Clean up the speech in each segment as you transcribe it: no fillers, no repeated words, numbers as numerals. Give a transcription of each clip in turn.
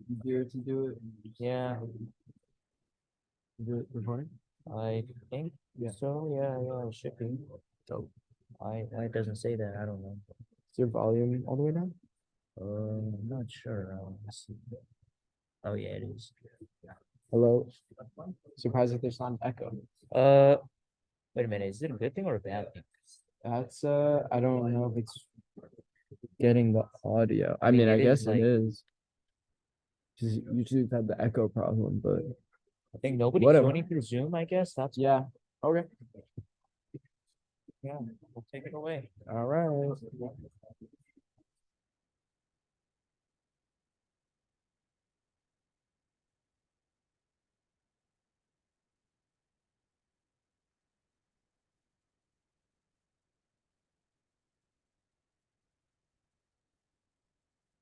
Easier to do it. Yeah, Do it recording. I think Yeah. so. Yeah, it should be. So, Why it doesn't say that? I don't know. is your volume all the way down? I'm not sure. Let's see. Oh yeah, it is. Hello. Surprised that there's not an echo. Uh, Wait a minute. Is it a good thing or a bad thing? That's I don't know if it's getting the audio. I I mean, mean, I it is guess like- it is. Because usually we've had the echo problem, but I think nobody's Whatever. joining through Zoom. I guess that's yeah. Okay. yeah. We'll take it away. All right.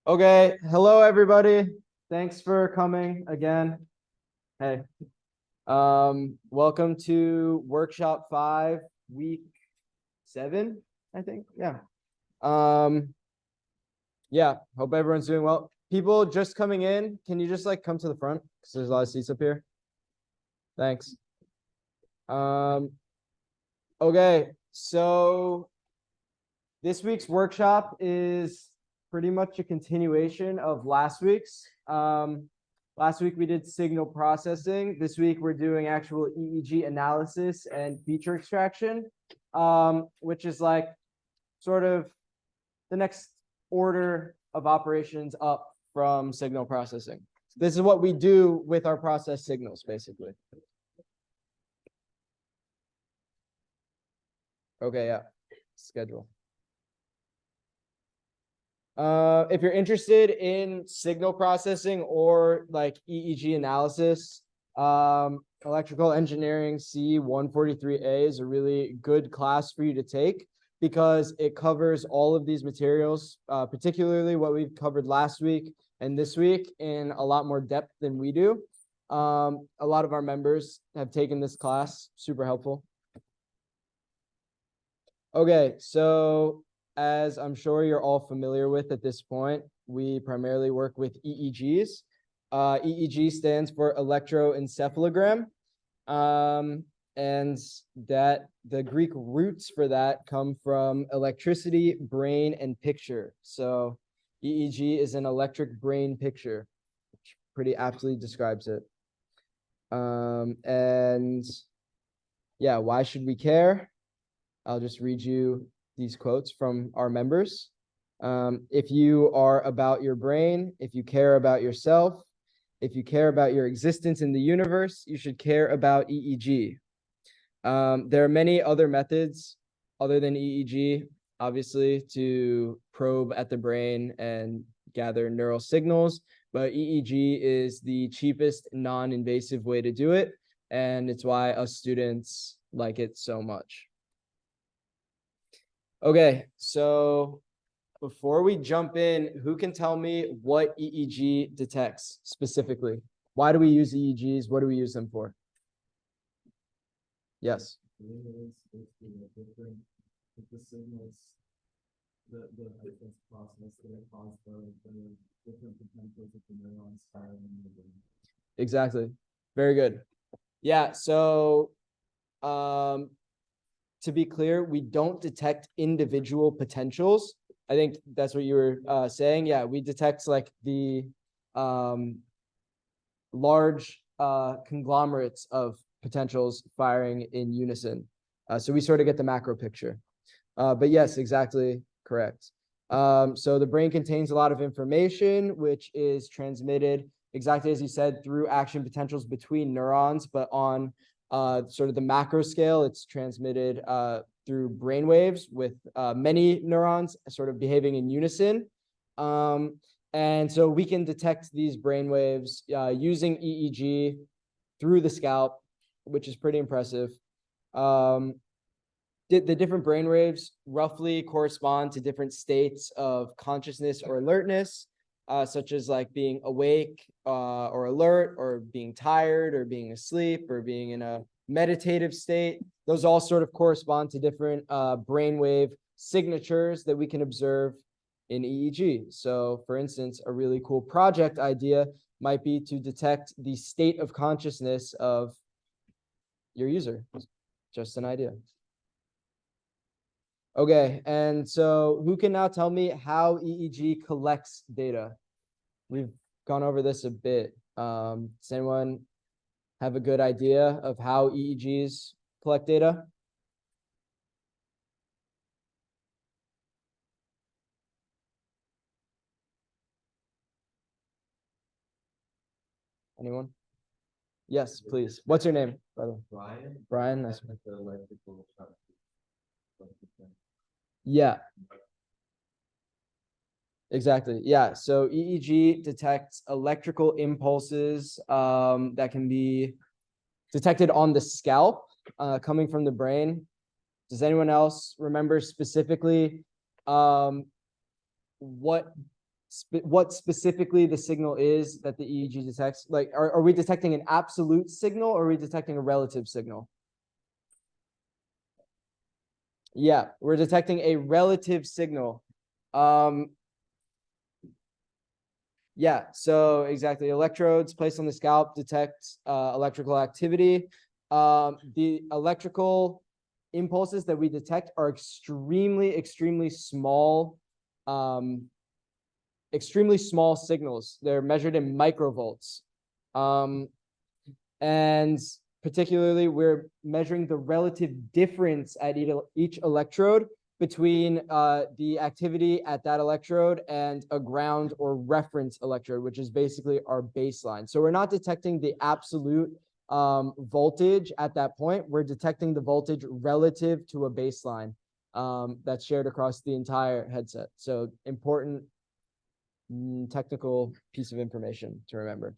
Okay. Hello, everybody. Thanks for coming again. Hey. Welcome to workshop 5, week 7, I think. Yeah. Yeah, hope everyone's doing well. People just coming in, can you just like come to the front? Because there's a lot of seats up here. Thanks. Okay, so this week's workshop is pretty much a continuation of last week's. Last week we did signal processing. This week we're doing actual EEG analysis and feature extraction, which is like sort of the next order of operations up from signal processing. This is what we do with our process signals, basically. Okay, yeah, schedule. If you're interested in signal processing or like EEG analysis, electrical engineering C143A is a really good class for you to take because it covers all of these materials, particularly what we've covered last week and this week in a lot more depth than we do. A lot of our members have taken this class, super helpful. Okay, so as I'm sure you're all familiar with at this point, we primarily work with EEGs. EEG stands for electroencephalogram. And that the Greek roots for that come from electricity, brain, and picture. So EEG is an electric brain picture, which pretty aptly describes it. And yeah, why should we care? I'll just read you these quotes from our members. If you are about your brain, if you care about yourself, if you care about your existence in the universe, you should care about EEG. There are many other methods other than EEG, obviously, to probe at the brain and gather neural signals, but EEG is the cheapest non-invasive way to do it, and it's why us students like it so much. Okay, so before we jump in, who can tell me what EEG detects specifically? Why do we use EEGs? What do we use them for? Yes. Exactly. Very good. Yeah, so to be clear, we don't detect individual potentials. I think that's what you were saying. Yeah, we detect like the large conglomerates of potentials firing in unison. So we sort of get the macro picture. But yes, exactly correct. So the brain contains a lot of information, which is transmitted exactly as you said through action potentials between neurons, but on sort of the macro scale, it's transmitted through brain waves with many neurons sort of behaving in unison. And so we can detect these brain waves using EEG through the scalp, which is pretty impressive. The different brain waves roughly correspond to different states of consciousness or alertness, such as like being awake or alert, or being tired, or being asleep, or being in a meditative state. Those all sort of correspond to different brainwave signatures that we can observe in EEG. So for instance, a really cool project idea might be to detect the state of consciousness of your user. Just an idea. Okay, and so who can now tell me how EEG collects data? We've gone over this a bit. Does anyone have a good idea of how EEGs collect data? Anyone? Yes, please. What's your name, by the way? Brian. Brian, nice. At the electrical shop. Yeah, exactly. Yeah. So EEG detects electrical impulses that can be detected on the scalp coming from the brain. Does anyone else remember specifically what specifically the signal is that the EEG detects? Like, are we detecting an absolute signal or are we detecting a relative signal? Yeah, we're detecting a relative signal. Yeah, so exactly. Electrodes placed on the scalp detect electrical activity. The electrical impulses that we detect are extremely small signals. They're measured in microvolts. And particularly, we're measuring the relative difference at each electrode between the activity at that electrode and a ground or reference electrode, which is basically our baseline. So we're not detecting the absolute voltage at that point. We're detecting the voltage relative to a baseline that's shared across the entire headset. So important technical piece of information to remember.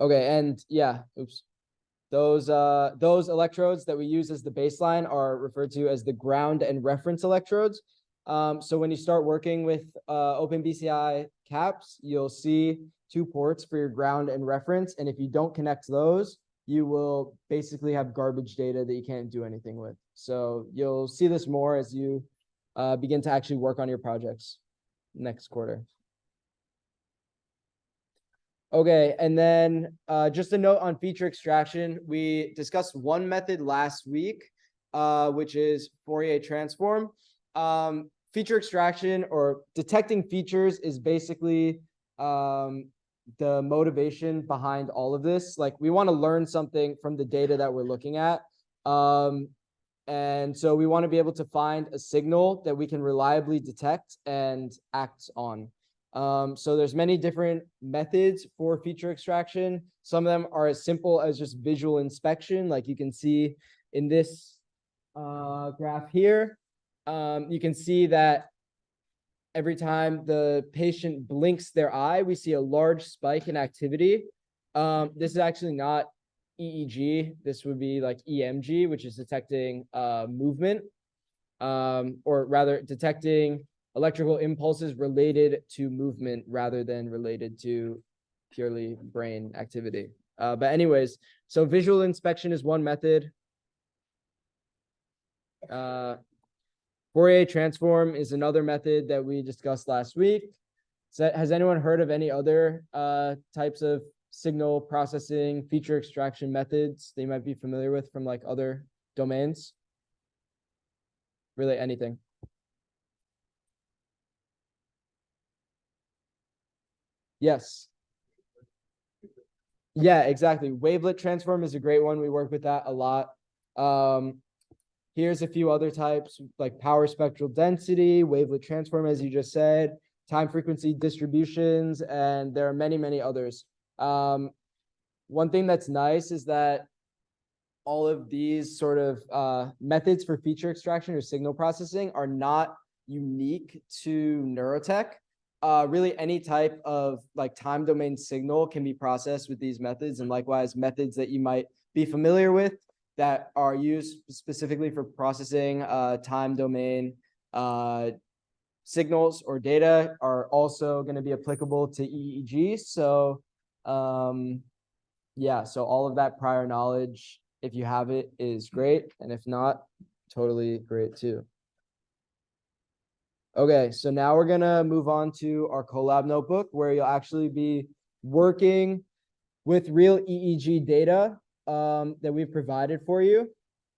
Okay, and yeah, oops. Those electrodes that we use as the baseline are referred to as the ground and reference electrodes. So when you start working with OpenBCI caps, you'll see 2 ports for your ground and reference. And if you don't connect those, you will basically have garbage data that you can't do anything with. So you'll see this more as you begin to actually work on your projects next quarter. Okay, and then just a note on feature extraction. We discussed one method last week, which is Fourier transform. Feature extraction or detecting features is basically the motivation behind all of this. Like, we want to learn something from the data that we're looking at. And so we want to be able to find a signal that we can reliably detect and act on. So there's many different methods for feature extraction. Some of them are as simple as just visual inspection, like you can see in this graph here. You can see that every time the patient blinks their eye, we see a large spike in activity. This is actually not EEG. This would be like EMG, which is detecting movement, or rather detecting electrical impulses related to movement rather than related to purely brain activity. But anyways, so visual inspection is one method. Fourier transform is another method that we discussed last week. So has anyone heard of any other types of signal processing, feature extraction methods they might be familiar with from like other domains? Really anything. Yes. Yeah, exactly. Wavelet transform is a great one. We work with that a lot. Here's a few other types like power spectral density, wavelet transform, as you just said, time frequency distributions, and there are many others. One thing that's nice is that all of these sort of methods for feature extraction or signal processing are not unique to neurotech. Really any type of like time domain signal can be processed with these methods, and likewise methods that you might be familiar with that are used specifically for processing time domain signals or data are also going to be applicable to EEG. So yeah, so all of that prior knowledge, if you have it, is great, and if not, totally great too. Okay, so now we're gonna move on to our collab notebook where you'll actually be working with real EEG data that we've provided for you.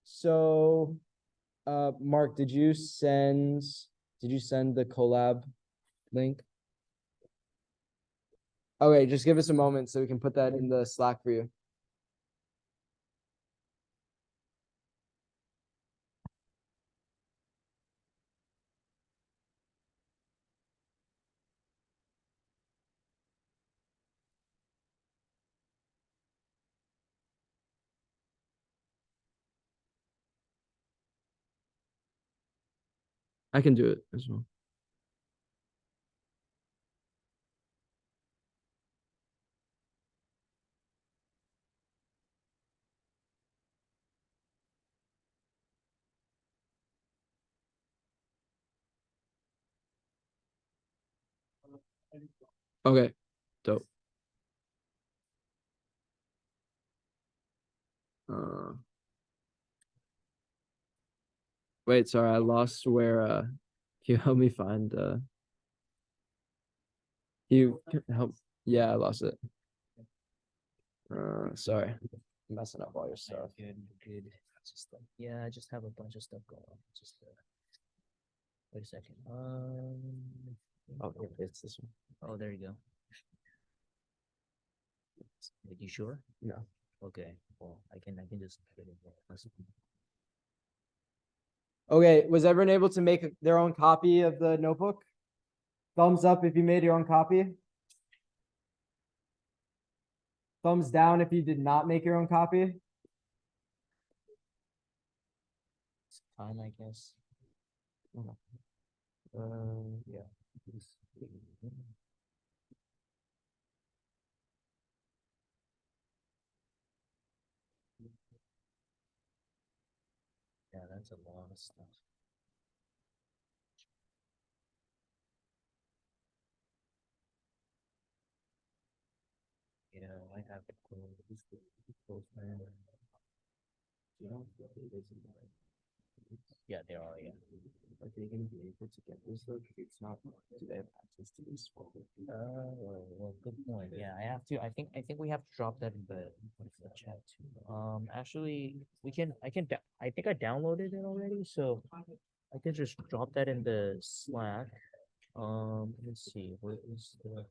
So Mark, did you send the collab link? Okay, just give us a moment so we can put that in the Slack for you. I can do it as well. Okay, dope. Wait, sorry, I lost where can you help me find you can help yeah, I lost it. Sorry. I'm messing up all your stuff. Good, good. Just yeah, I just have a bunch of stuff going on. Just wait a second. Oh, it's this one. Oh, there you go. Are you sure? No. Okay. Well, I can just put it there. Okay, was everyone able to make their own copy of the notebook? Thumbs up if you made your own copy. Thumbs down if you did not make your own copy. It's fine, I guess. Yeah. Yeah, that's a lot of stuff. Yeah, I have to close man. Yeah, they are, yeah. Are they gonna be able to get this though? It's not, do they have access to this? Well, good point. Yeah, I think we have to drop that in the chat too. Actually, I think I downloaded it already, so I can just drop that in the Slack. Let's see, where is the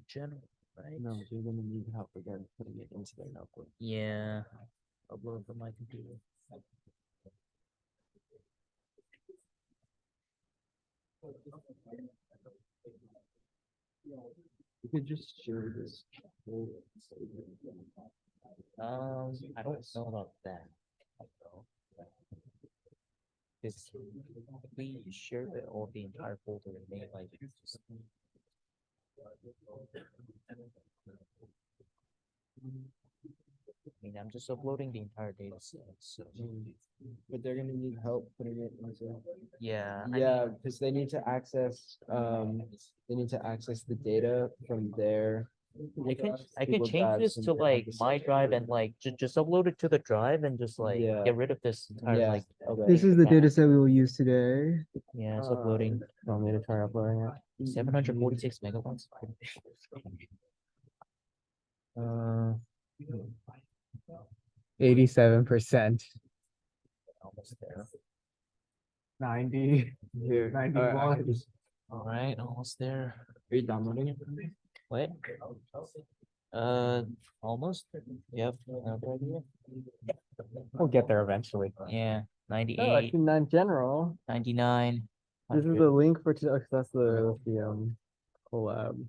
general, right? No, you're gonna need help again putting it into their notebook. Yeah, upload from my computer. You could just share this. I don't know about that. Because we share all the entire folder and made like just I mean, I'm just uploading the entire data set, so But they're gonna need help putting it into. yeah, Yeah, because they need to access the data from their. I can Google change this Drives to and like have my drive and like just upload it to the drive and just like Yeah. get rid of this entire Yeah, like okay. This is the data set we will use today. yeah, it's uploading. Want me to try uploading it? 746 megabytes. 87%. Almost there. 90. Here, 91. All right, almost there. Are you downloading it? Wait. Almost. Yep. Another idea. We'll get there eventually. Yeah. Oh, 98, actually, not general. 99. This is 100. the link for that's the collab.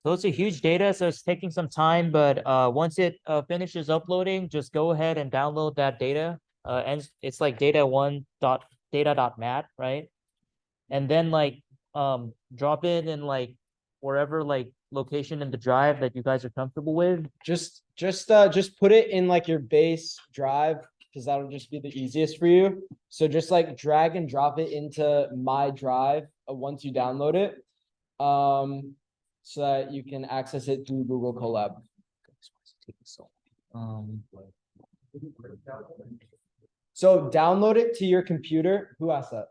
So it's a huge data, so it's taking some time, but once it finishes uploading, just go ahead and download that data. And it's like data1.data.mat, right? And then like drop it in like wherever like location in the drive that you guys are comfortable with. Just put it in like your base drive, because that'll just be the easiest for you. So just like drag and drop it into my drive once you download it. So that you can access it through Google Colab. Um So download it to your computer. Who asked that?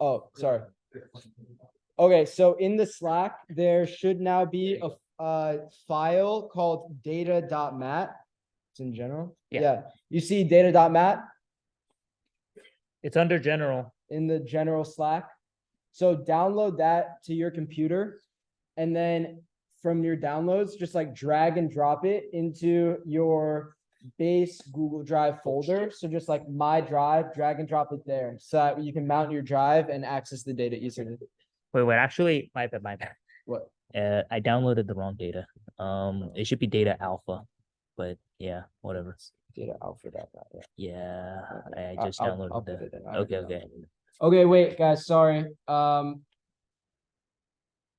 Oh, sorry. Okay, so in the Slack, there should now be a file called data.mat. It's in general. Yeah. You see data.mat It's under general. in the general Slack. So download that to your computer, and then from your downloads, just like drag and drop it into your base Google Drive folder. So just like my drive, drag and drop it there so that you can mount your drive and access the data easily. Wait, actually, my bad. What? I downloaded the wrong data. It should be data alpha, but yeah, whatever. Data alpha that. Yeah, Okay. I just downloaded I'll put it in. Okay. Okay, wait, guys, sorry.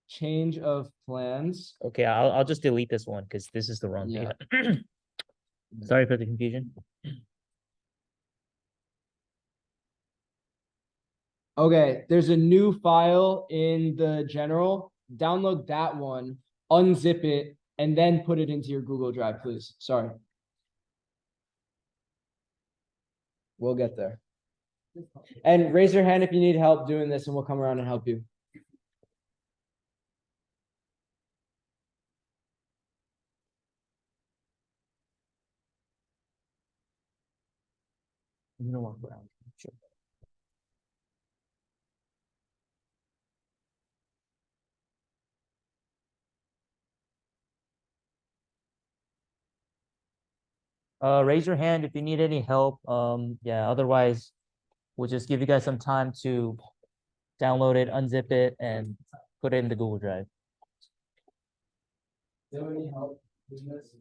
Change of plans. Okay, I'll just delete this one because this is the wrong Yeah. data. Sorry for the confusion. Okay, there's a new file in the general. Download that one, unzip it, and then put it into your Google Drive, please. Sorry. We'll get there. And raise your hand if you need help doing this, and we'll come around and help you. I'm gonna walk around. Sure. Raise your hand if you need any help. Yeah, otherwise we'll just give you guys some time to download it, unzip it, and put it in the Google Drive. Do you have any help doing this?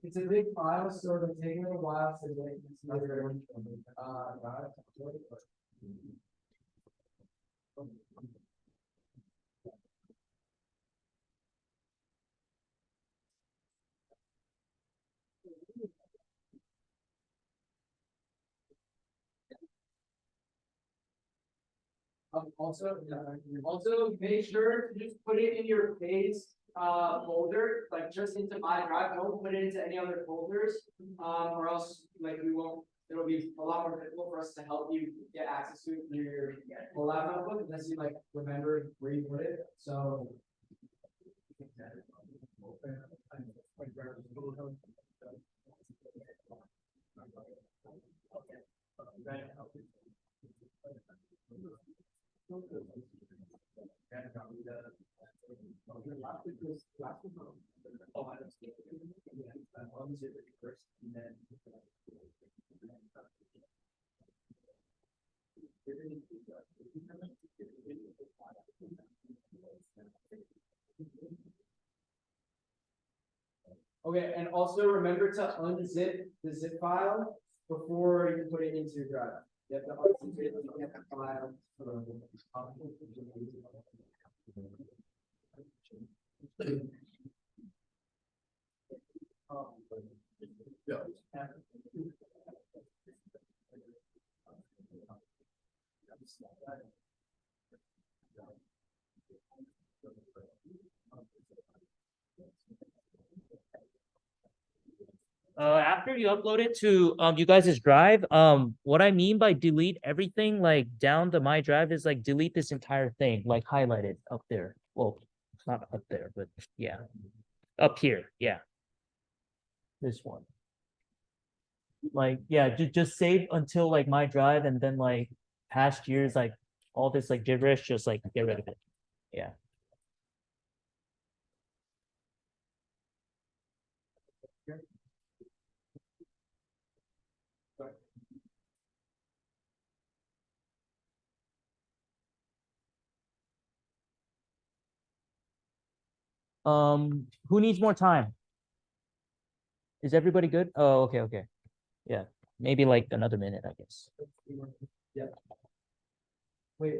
It's a big file, so it'll take a little while to get also make sure to just put it in your base folder, like just into my drive. Don't put it into any other folders, or else like we won't. It'll be a lot more difficult for us to help you get access to it through your collab notebook unless you like remember where you put it. So. Okay, and also remember to unzip the zip file before you put it into your drive. You have to unzip it and get the file. After you upload it to you guys' drive, what I mean by delete everything like down to my drive is like delete this entire thing, like highlight it up there. Well, not up there, but yeah, up here. Yeah, this one. Like yeah, just save until like my drive, and then like past years, like all this like gibberish, just like get rid of it. Yeah. Who needs more time? Is everybody good? Oh, okay, okay. Yeah, maybe like another minute, I guess. Yeah. Wait.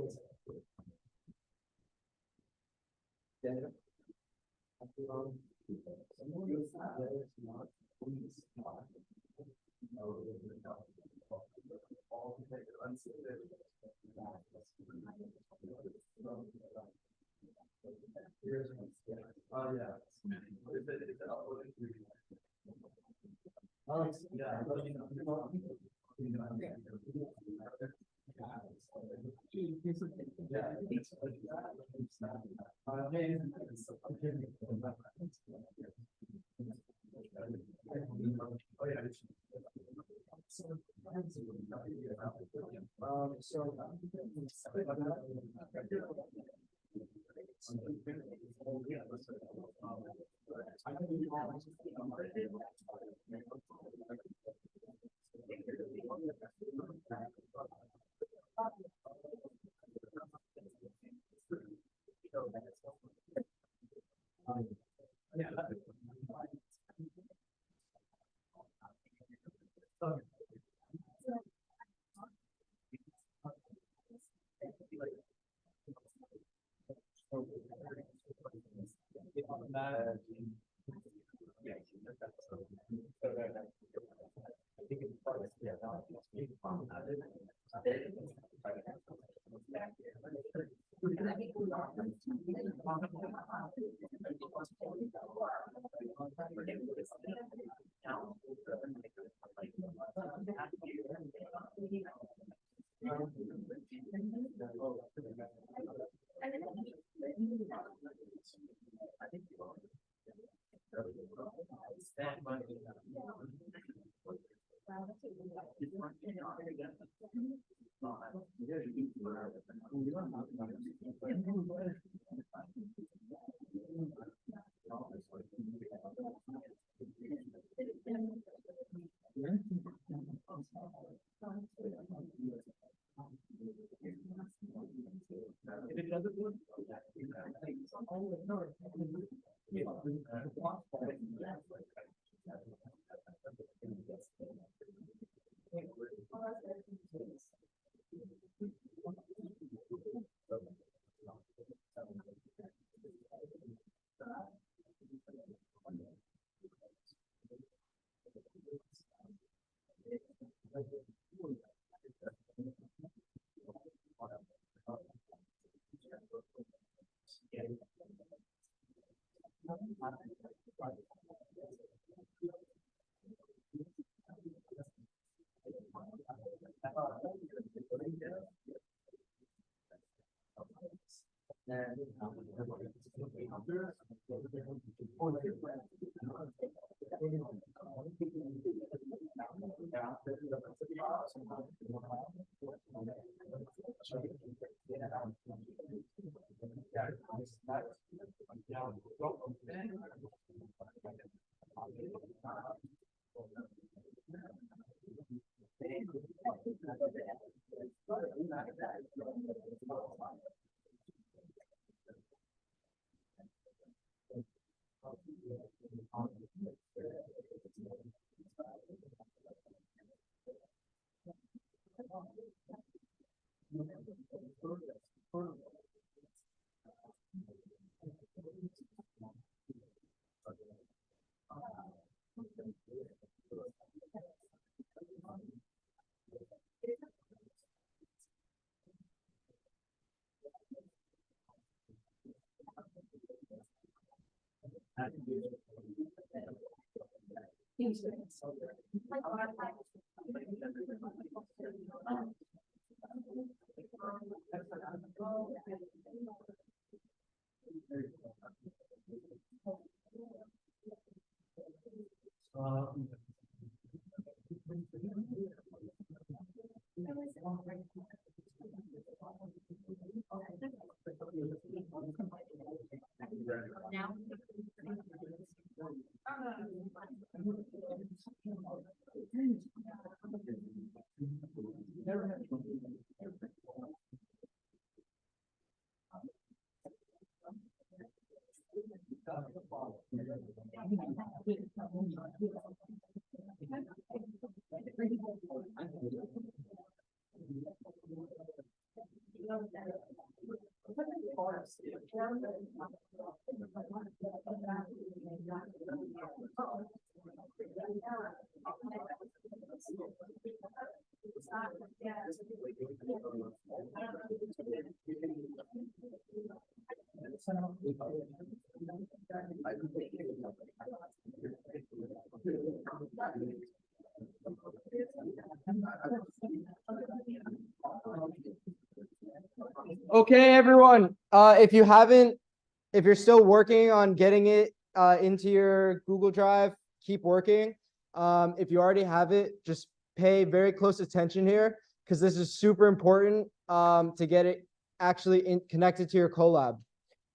Okay, everyone. If you're still working on getting it into your Google Drive, keep working. If you already have it, just pay very close attention here because this is super important to get it actually connected to your collab.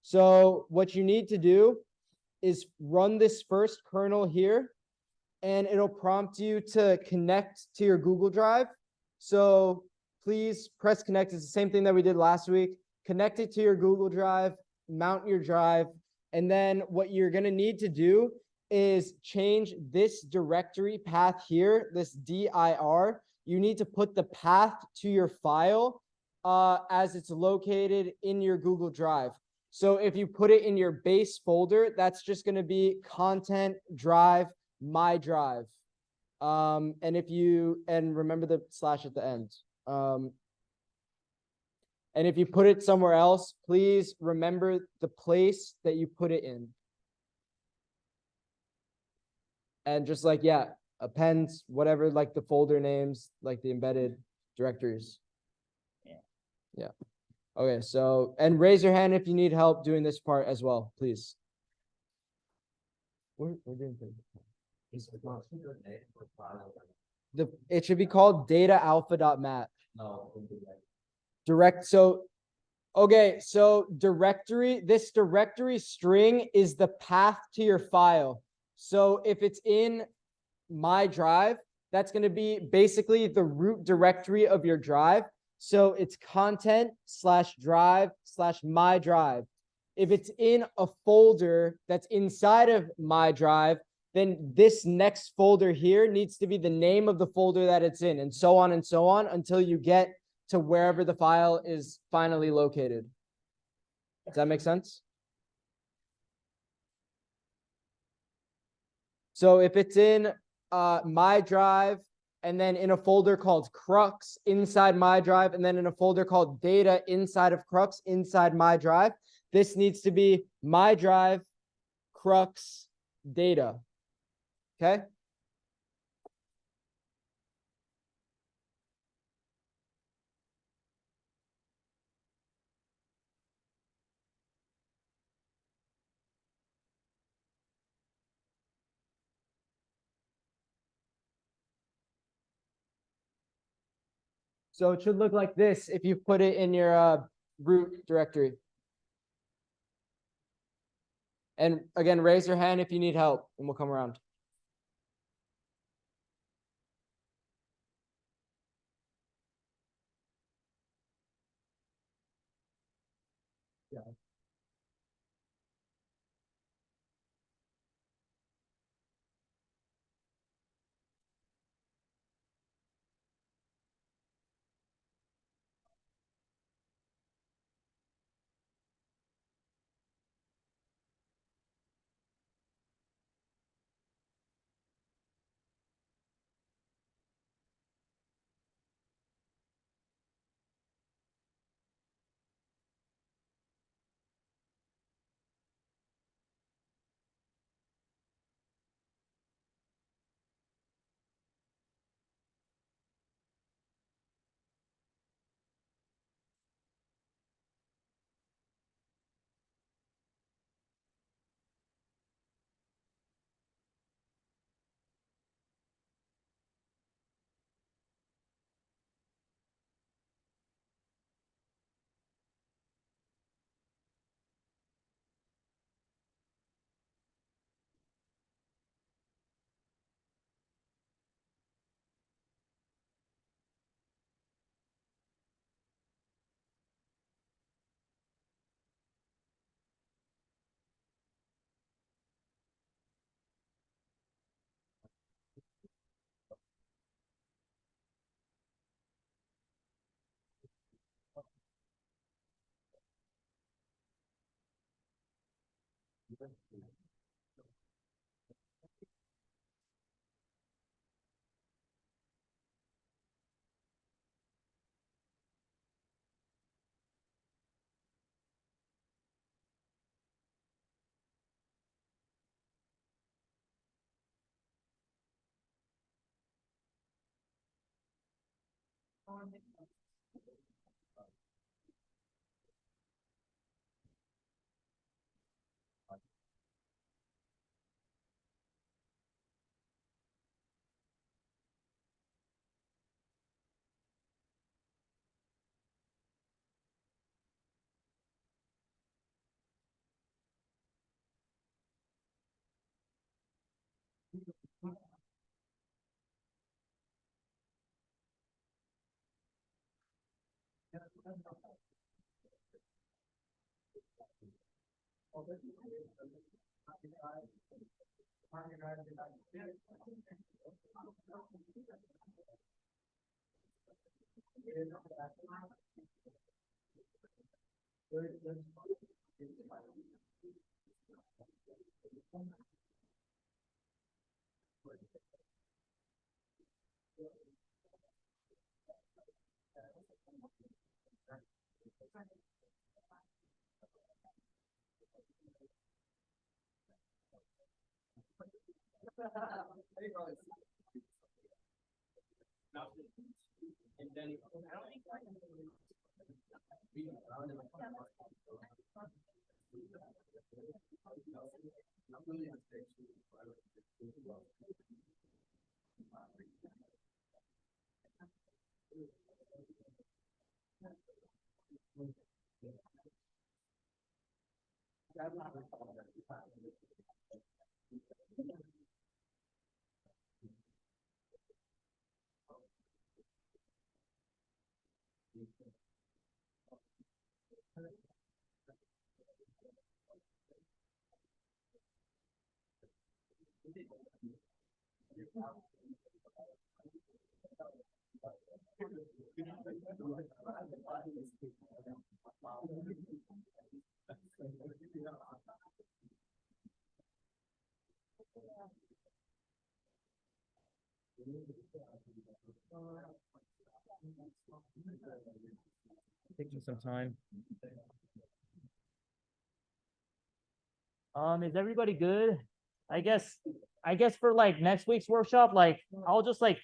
So what you need to do is run this first kernel here, and it'll prompt you to connect to your Google Drive. So please press connect. It's the same thing that we did last week. Connect it to your Google Drive, mount your drive, and then what you're going to need to do is change this directory path here, this dir. You need to put the path to your file as it's located in your Google Drive. So if you put it in your base folder, that's just going to be content drive, my drive. And remember the slash at the end. And if you put it somewhere else, please remember the place that you put it in. And just like, yeah, append whatever, like the folder names, like the embedded directories. Yeah. Okay, so, and raise your hand if you need help doing this part as well, please. We're doing pretty good. It should be called data-alpha.mat. Okay, so this directory string is the path to your file. So if it's in my drive, that's going to be basically the root directory of your drive. So it's content/drive/my drive. If it's in a folder that's inside of my drive, then this next folder here needs to be the name of the folder that it's in, and so on until you get to wherever the file is finally located. Does that make sense? So if it's in my drive, and then in a folder called CruX inside my drive, and then in a folder called data inside of CruX inside my drive, this needs to be my drive, CruX, data. Okay? So it should look like this if you put it in your root directory. And again, raise your hand if you need help, and we'll come around. Yeah. Taking some time. Is everybody good? I guess for like next week's workshop, like I'll just like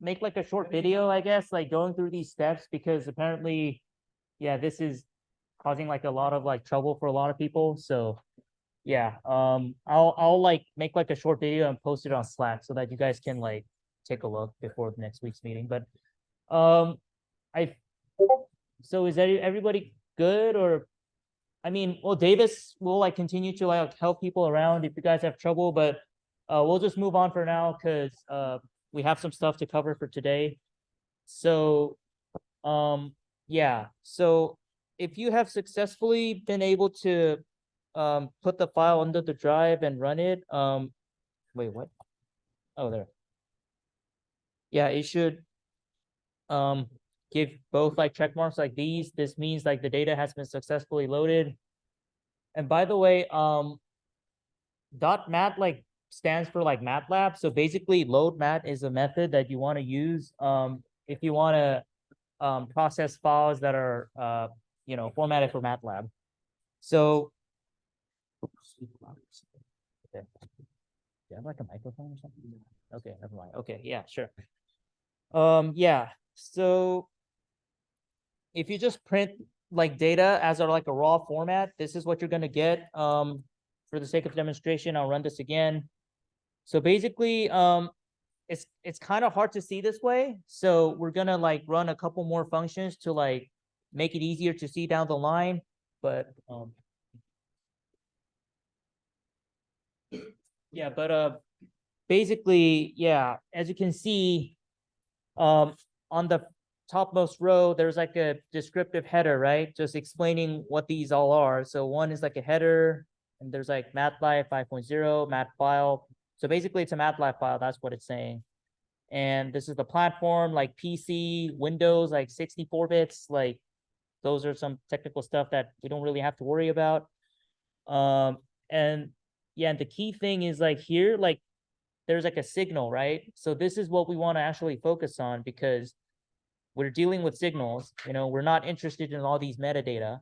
make like a short video, I guess, like going through these steps, because apparently, yeah, this is causing like a lot of like trouble for a lot of people. So yeah, I'll like make like a short video and post it on Slack so that you guys can like take a look before next week's meeting. But I so is everybody good? Or I mean, well, Davis will like continue to like help people around if you guys have trouble, but we'll just move on for now because we have some stuff to cover for today. So yeah, so if you have successfully been able to put the file under the drive and run it, wait, what? Oh, there. Yeah, it should give both like check marks like these. This means like the data has been successfully loaded. And by the way, .mat like stands for like MATLAB. So basically load mat is a method that you want to use if you want to process files that are you know, formatted for MATLAB. So okay. Do you have like a microphone or something? Okay, never mind. Okay, yeah, sure. Yeah, so if you just print like data as like a raw format, this is what you're gonna get. For the sake of demonstration, I'll run this again. So basically, it's kind of hard to see this way. So we're gonna like run a couple more functions to like make it easier to see down the line. But yeah, but basically, yeah, as you can see, on the topmost row, there's like a descriptive header, right? Just explaining what these all are. So one is like a header, and there's like MATLAB 5.0, mat file. So basically it's a MATLAB file, that's what it's saying. And this is the platform, like PC, Windows, like 64 bits, like those are some technical stuff that we don't really have to worry about. And yeah, and the key thing is like here, like there's like a signal, right? So this is what we want to actually focus on because we're dealing with signals, you know, we're not interested in all these metadata.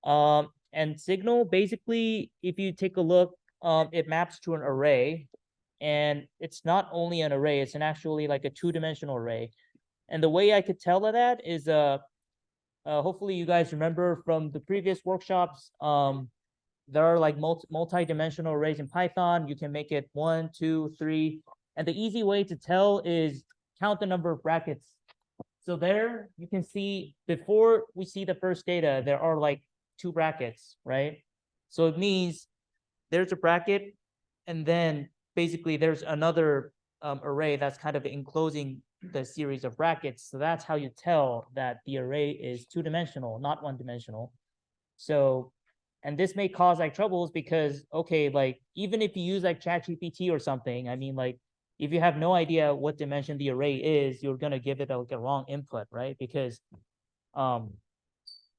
And signal basically, if you take a look, it maps to an array, and it's not only an array, it's an actually like a two-dimensional array. And the way I could tell that is hopefully you guys remember from the previous workshops, there are like multi-dimensional arrays in Python. You can make it 1, 2, 3. And the easy way to tell is count the number of brackets. So there you can see before we see the first data, there are like 2 brackets, right? So it means there's a bracket, and then basically there's another array that's kind of enclosing the series of brackets. So that's how you tell that the array is 2-dimensional, not 1-dimensional. So, and this may cause like troubles because, okay, like even if you use like ChatGPT or something, I mean, like if you have no idea what dimension the array is, you're gonna give it like a wrong input, right? Because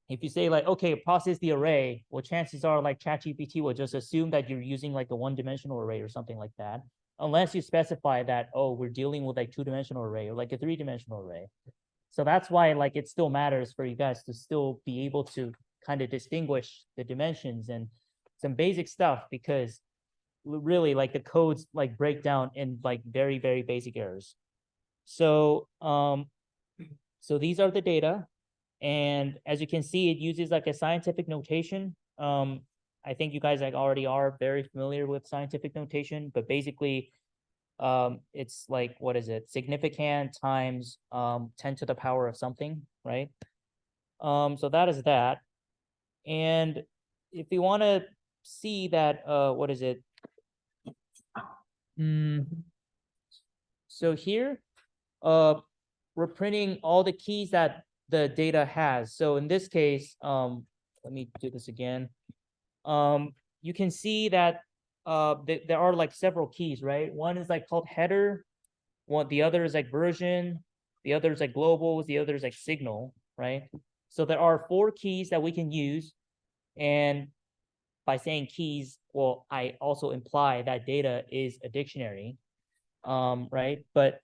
if you say like, okay, process the array, well, chances are like ChatGPT will just assume that you're using like a 1-dimensional array or something like that, unless you specify that, oh, we're dealing with like 2-dimensional array or like a 3-dimensional array. So that's why like it still matters for you guys to still be able to kind of distinguish the dimensions and some basic stuff, because really like the codes like break down in like very, very basic errors. So so these are the data. And as you can see, it uses like a scientific notation. I think you guys like already are very familiar with scientific notation, but basically it's like, what is it? Significant times 10 to the power of something, right? So that is that. And if you want to see that, what is it? So here, we're printing all the keys that the data has. So in this case, let me do this again. You can see that there are like several keys, right? One is like called header, the other is like version, the other is like global, the other is like signal, right? So there are 4 keys that we can use. And by saying keys, well, I also imply that data is a dictionary, right? But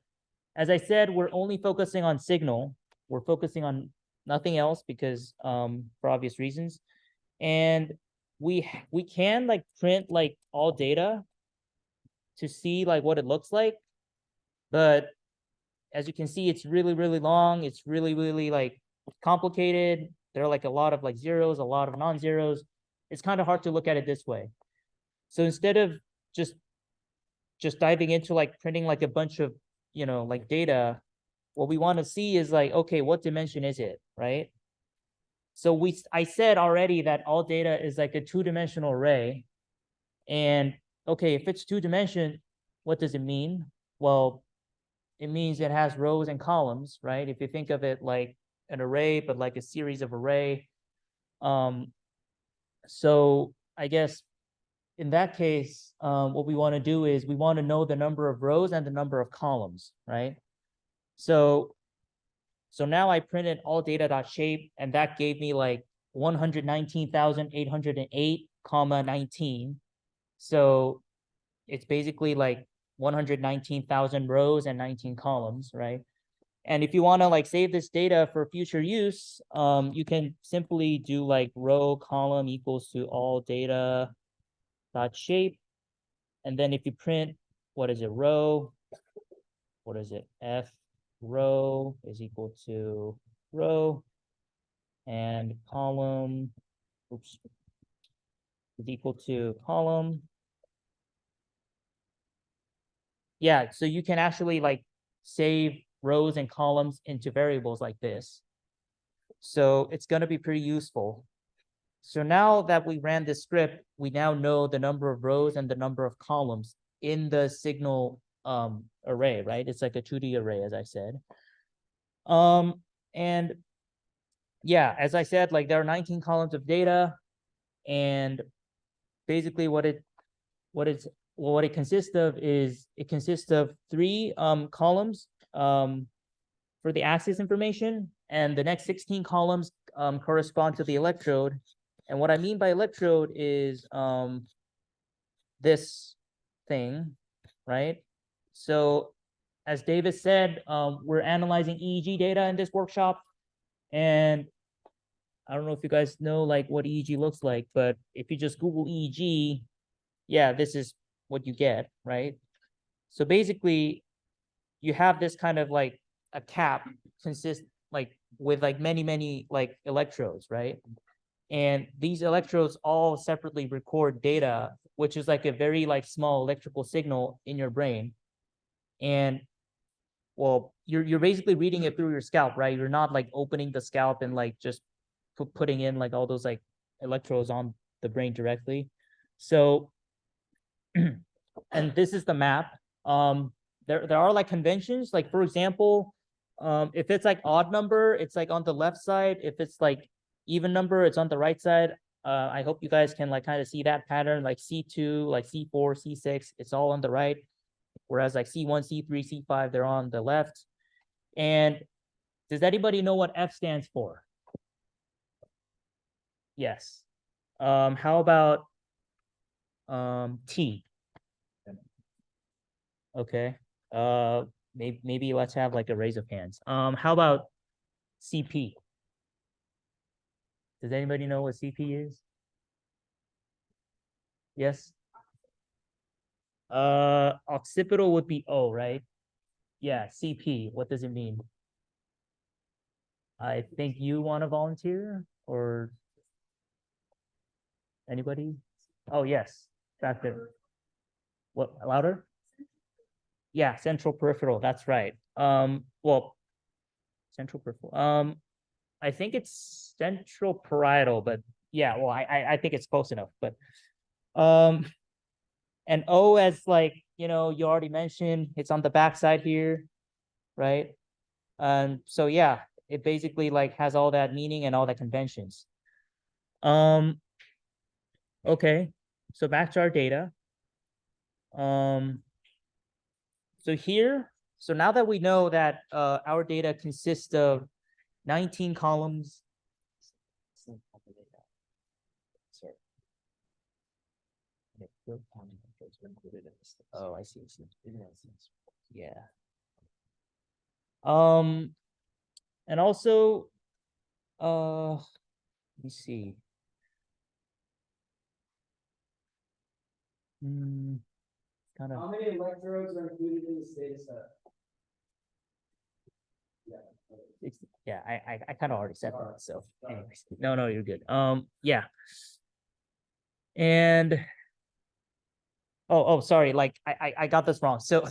as I said, we're only focusing on signal. We're focusing on nothing else because for obvious reasons. And we can like print like all data to see like what it looks like. But as you can see, it's really, really long. It's really, really like complicated. There are like a lot of like zeros, a lot of non-zeros. It's kind of hard to look at it this way. So instead of just diving into like printing like a bunch of, you know, like data, what we want to see is like, okay, what dimension is it, right? So I said already that all data is like a 2-dimensional array. And okay, if it's 2-dimension, what does it mean? Well, it means it has rows and columns, right? If you think of it like an array, but like a series of array. So I guess in that case, what we want to do is we want to know the number of rows and the number of columns, right? So now I printed all data.shape, and that gave me like 119,808, 19. So it's basically like 119,000 rows and 19 columns, right? And if you want to like save this data for future use, you can simply do like row column equals to all data dot shape. And then if you print, what is it, row, what is it, F row is equal to row, and column, oops, is equal to column. Yeah, so you can actually like save rows and columns into variables like this. So it's going to be pretty useful. So now that we ran this script, we now know the number of rows and the number of columns in the signal array, right? It's like a 2D array, as I said. And yeah, as I said, like there are 19 columns of data, and basically what it consists of is it consists of 3 columns for the axis information, and the next 16 columns correspond to the electrode. And what I mean by electrode is this thing, right? So as David said, we're analyzing EEG data in this workshop, and I don't know if you guys know like what EEG looks like, but if you just Google EEG, yeah, this is what you get, right? So basically, you have this kind of like a cap like with like many like electrodes, right? And these electrodes all separately record data, which is like a very like small electrical signal in your brain. And well, you're basically reading it through your scalp, right? You're not like opening the scalp and like just putting in like all those like electrodes on the brain directly. So, and this is the map. There are like conventions, like for example, if it's like odd number, it's like on the left side. If it's like even number, it's on the right side. I hope you guys can like kind of see that pattern, like C2, like C4, C6, it's all on the right. Whereas like C1, C3, C5, they're on the left. And does anybody know what F stands for? Yes. How about T? Okay. Maybe let's have like a raise of hands. How about CP? Does anybody know what CP is? Yes. Occipital would be O, right? Yeah, CP. What does it mean? I think you want to volunteer, or anybody? Oh, yes, back there. What, louder? Yeah, central peripheral. That's right. Well, central peripheral. I think it's central parietal, but yeah, well, I think it's close enough. But and O, as like, you know, you already mentioned, it's on the back side here, right? So yeah, it basically like has all that meaning and all that conventions. Okay, so back to our data. So here, so now that we know that our data consists of 19 columns. Sorry. Oh, I see. Yeah. And also, let me see. Kind of. How many electrodes are included in this data set? Yeah, I kind of already said that. So, anyways, no, you're good. Yeah. And oh, sorry. Like I got this wrong. So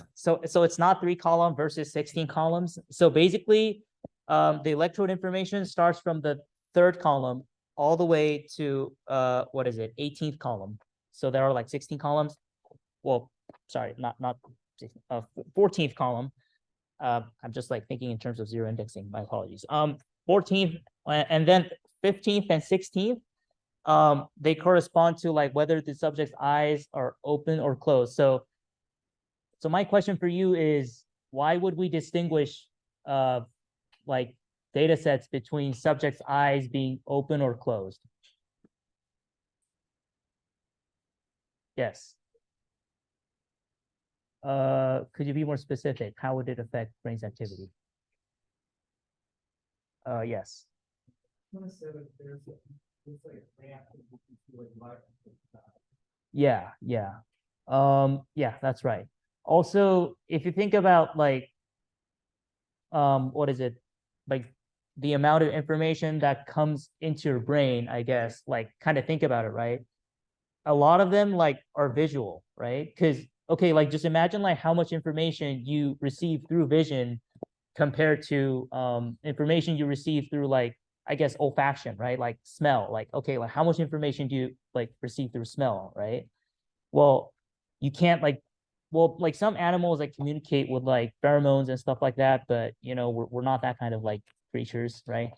it's not 3 column versus 16 columns. So basically, the electrode information starts from the 3rd column all the way to what is it, 18th column. So there are like 16 columns. Well, sorry, not 14th column. I'm just like thinking in terms of zero indexing. My apologies. 14th and then 15th and 16th. They correspond to like whether the subject's eyes are open or closed. So my question for you is, why would we distinguish like data sets between subjects' eyes being open or closed? Yes. Could you be more specific? How would it affect brain's activity? Yes. Yeah. Yeah, that's right. Also, if you think about like what is it, like the amount of information that comes into your brain, I guess, like kind of think about it, right? A lot of them like are visual, right? Because okay, like just imagine like how much information you receive through vision compared to information you receive through like, I guess, olfaction, right? Like smell. Like, okay, like how much information do you like receive through smell, right? Well, you can't like, well, like some animals like communicate with like pheromones and stuff like that, but you know, we're not that kind of like creatures, right?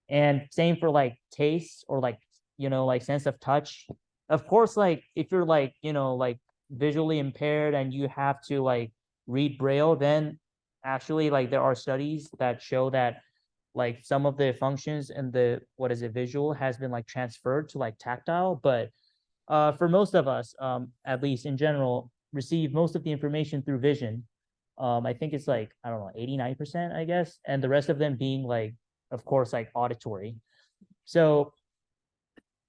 And same for like taste or like, you know, like sense of touch. Of course, like if you're like, you know, like visually impaired and you have to like read Braille, then actually like there are studies that show that like some of the functions in the, what is it, visual has been like transferred to like tactile, but for most of us, at least in general, receive most of the information through vision. I think it's like, I don't know, 89%, I guess, and the rest of them being like, of course, like auditory. So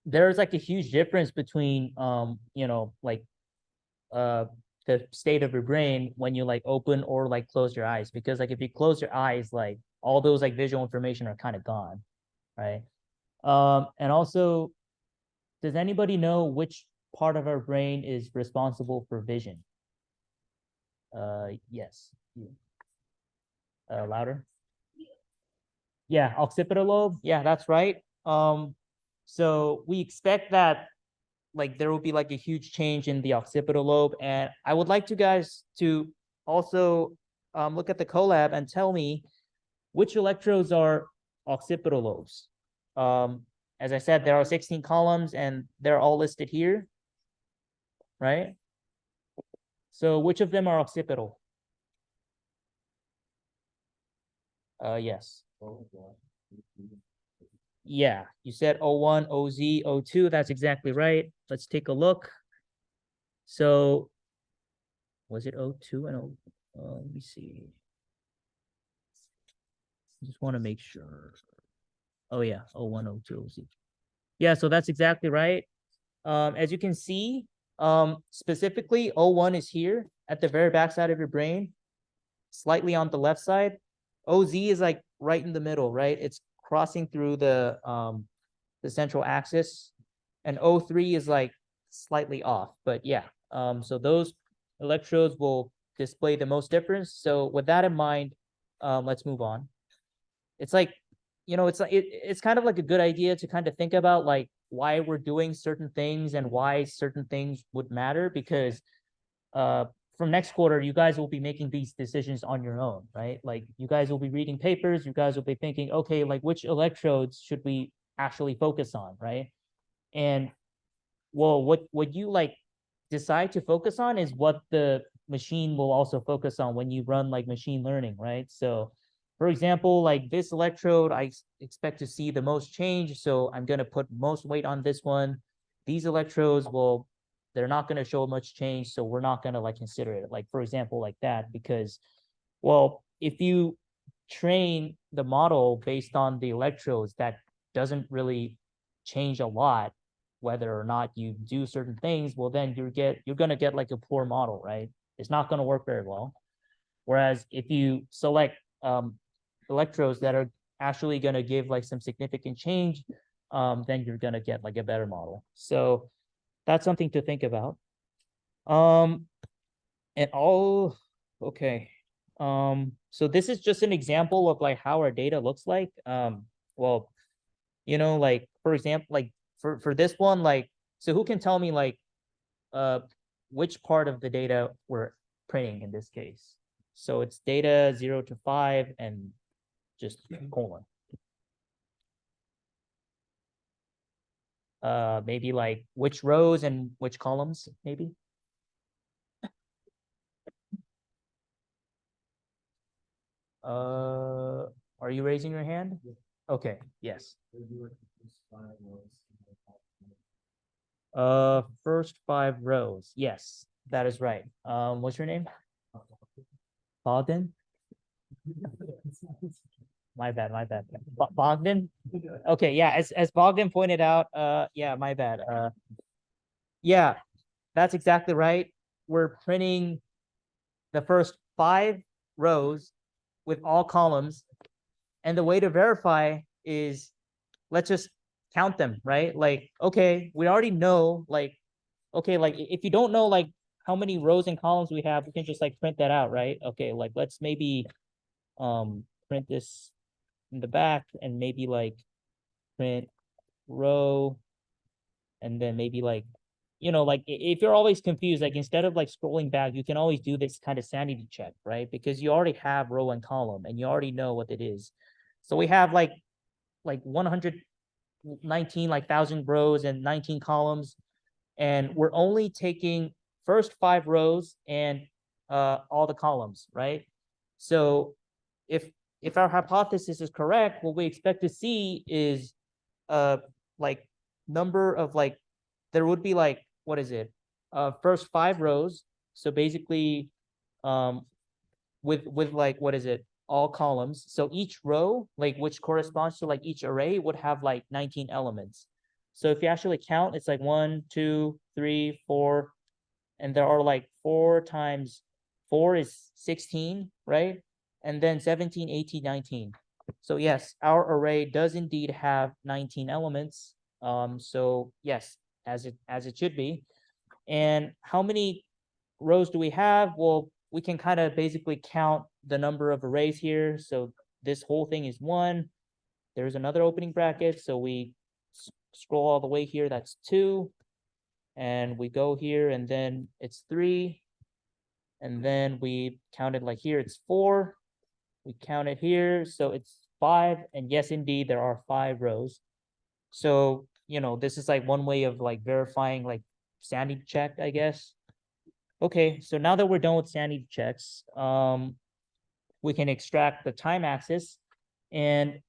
there's like a huge difference between, you know, like the state of your brain when you like open or like close your eyes, because like if you close your eyes, like all those like visual information are kind of gone, right? And also, does anybody know which part of our brain is responsible for vision? Yes. Louder. Yeah, occipital lobe. Yeah, that's right. So we expect that like there will be like a huge change in the occipital lobe, and I would like you guys to also look at the collab and tell me which electrodes are occipital lobes. As I said, there are 16 columns and they're all listed here, right? So which of them are occipital? Yes. Yeah, you said O1, OZ, O2. That's exactly right. Let's take a look. So was it O2 and O? Let me see. I just want to make sure. Oh yeah, O1, O2, OZ. Yeah, so that's exactly right. As you can see, specifically O1 is here at the very back side of your brain, slightly on the left side. OZ is like right in the middle, right? It's crossing through the central axis, and O3 is like slightly off. But yeah, so those electrodes will display the most difference. So with that in mind, let's move on. It's like, you know, it's like it's kind of like a good idea to kind of think about like why we're doing certain things and why certain things would matter, because from next quarter, you guys will be making these decisions on your own, right? Like you guys will be reading papers, you guys will be thinking, okay, like which electrodes should we actually focus on, right? And well, what you like decide to focus on is what the machine will also focus on when you run like machine learning, right? So for example, like this electrode, I expect to see the most change, so I'm going to put most weight on this one. These electrodes will, they're not going to show much change, so we're not going to like consider it. Like for example, like that, because, well, if you train the model based on the electrodes, that doesn't really change a lot whether or not you do certain things, well, then you're going to get like a poor model, right? It's not going to work very well. Whereas if you select electrodes that are actually going to give like some significant change, then you're going to get like a better model. So that's something to think about. And all, okay. So this is just an example of like how our data looks like. Well, you know, like for example, like for this one, like, so who can tell me like which part of the data we're printing in this case? So it's data 0 to 5 and just colon. Maybe like which rows and which columns, maybe. Are you raising your hand? Okay, yes. First 5 rows. Yes, that is right. What's your name? Bogdan? My bad, my bad. Bogdan? Okay, yeah, as Bogdan pointed out, yeah, my bad. Yeah, that's exactly right. We're printing the first 5 rows with all columns. And the way to verify is, let's just count them, right? Like, okay, we already know, like, okay, like if you don't know like how many rows and columns we have, we can just like print that out, right? Okay, like let's maybe print this in the back and maybe like print row, and then maybe like, you know, like if you're always confused, like instead of like scrolling back, you can always do this kind of sanity check, right? Because you already have row and column and you already know what it is. So we have like 119 like 1,000 rows and 19 columns, and we're only taking first 5 rows and all the columns, right? So if our hypothesis is correct, what we expect to see is like number of like, there would be like what is it? First 5 rows. So basically, with like, what is it? All columns. So each row, like which corresponds to like each array would have like 19 elements. So if you actually count, it's like 1, 2, 3, 4, and there are like 4 times 4 is 16, right? And then 17, 18, 19. So yes, our array does indeed have 19 elements. So yes, as it should be. And how many rows do we have? Well, we can kind of basically count the number of arrays here. So this whole thing is 1. There's another opening bracket. So we scroll all the way here. That's 2. And we go here and then it's 3. And then we counted like here, it's 4. We count it here. So it's 5. And yes, indeed, there are 5 rows. So, this is like one way of like verifying like sanity check, I guess. Okay, so now that we're done with sanity checks, we can extract the time axis. And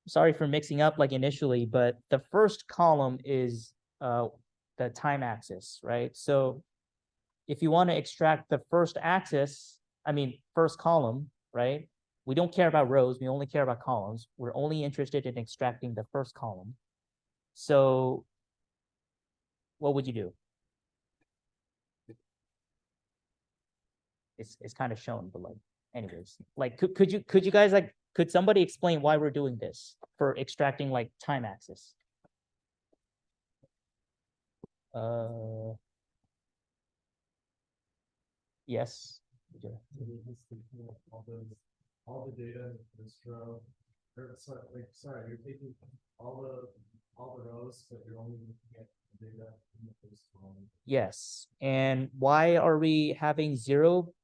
sorry for mixing up like initially, but the first column is the time axis, right? So if you want to extract the first column, right? We don't care about rows, we only care about columns. We're only interested in extracting the first column. So what would you do? It's kind of shown, but like, anyways, like could you guys like, could somebody explain why we're doing this for extracting like time axis? Yes. All the data in this row. Sorry, you're taking all the rows, but you're only looking at the data in the first column. Yes. And why are we having 0,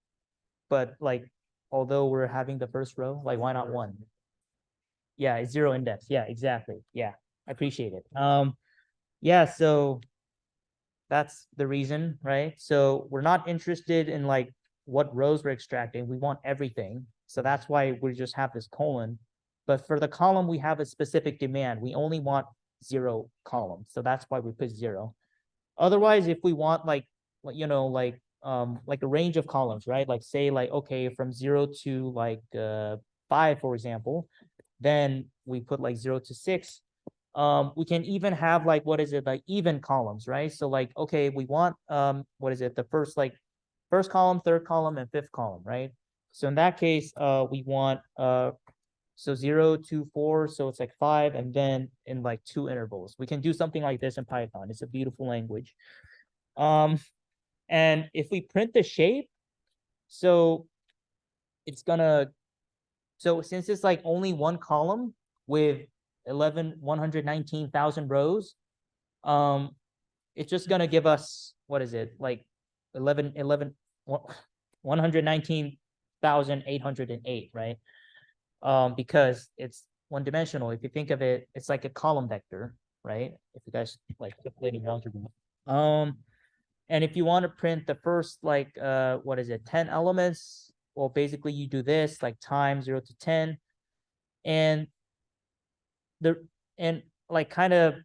but like, although we're having the first row, like why not 1? Yeah, it's 0 index. Yeah, exactly. Yeah, I appreciate it. Yeah, so that's the reason, right? So we're not interested in like what rows we're extracting. We want everything. So that's why we just have this colon. But for the column, we have a specific demand. We only want 0 columns. So that's why we put 0. Otherwise, if we want like a range of columns, right? Like say like, okay, from 0 to like 5, for example, then we put like 0 to 6. We can even have like, what is it, like even columns, right? So like, okay, we want what is it, the first column, third column, and fifth column, right? So in that case, we want so 0 to 4, so it's like 5, and then in like 2 intervals. We can do something like this in Python. It's a beautiful language. And if we print the shape, so it's gonna, so since it's like only 1 column with 119,000 rows, it's just gonna give us, what is it, like 119,808, right? Because it's one-dimensional. If you think of it, it's like a column vector, right? If you guys like calculating algebra. And if you want to print the first like what is it, 10 elements, well, basically you do this like times 0 to 10, and like kind of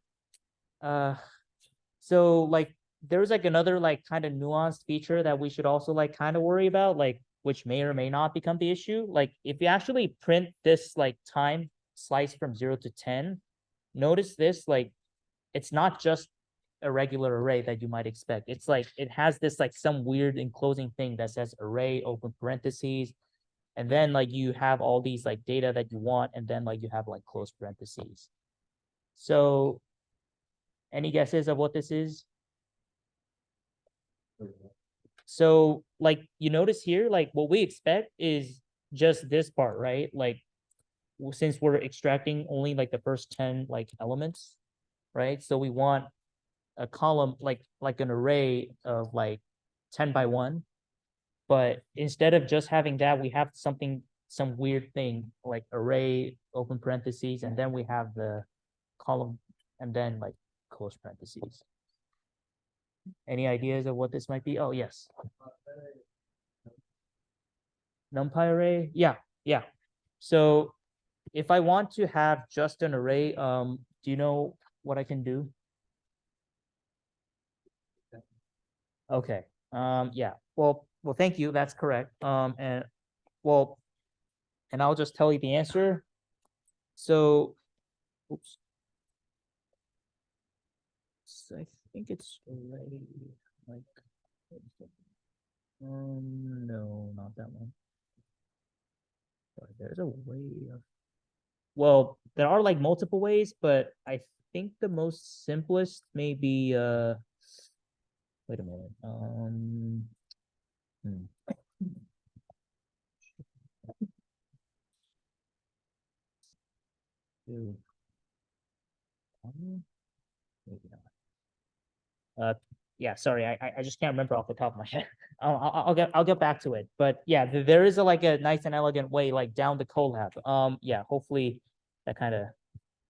so like there's like another like kind of nuanced feature that we should also like kind of worry about, like which may or may not become the issue. Like if you actually print this like time slice from 0 to 10, notice this, like it's not just a regular array that you might expect. It's like it has this like some weird enclosing thing that says array open parentheses, and then like you have all these like data that you want, and then like you have like close parentheses. So any guesses of what this is? So like you notice here, like what we expect is just this part, right? Like since we're extracting only like the first 10 like elements, right? So we want a column like an array of like 10 by 1. But instead of just having that, we have some weird thing like array open parentheses, and then we have the column and then like close parentheses. Any ideas of what this might be? Oh, yes. NumPy array? Yeah. So if I want to have just an array, do you know what I can do? Okay. Yeah. Well, thank you. That's correct. And well, and I'll just tell you the answer. So, oops. I think it's already like, no, not that one. Sorry, there's a way of, well, there are like multiple ways, but I think the most simplest may be, wait a minute. Hmm. Ew. Maybe not. Yeah, sorry, I just can't remember off the top of my head. I'll get back to it. But yeah, there is a like a nice and elegant way like down the collab. Yeah, hopefully that kind of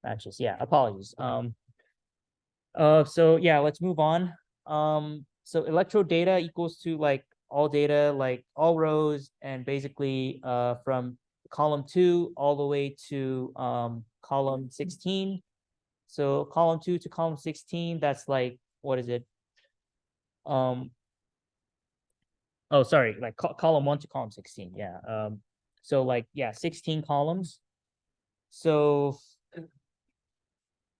matches. Yeah, apologies. So yeah, let's move on. So electrode data equals to like all data, like all rows, and basically from column 2 all the way to column 16. So column 2 to column 16, that's like, what is it? Oh, sorry, like column 1 to column 16. Yeah. So like, yeah, 16 columns. So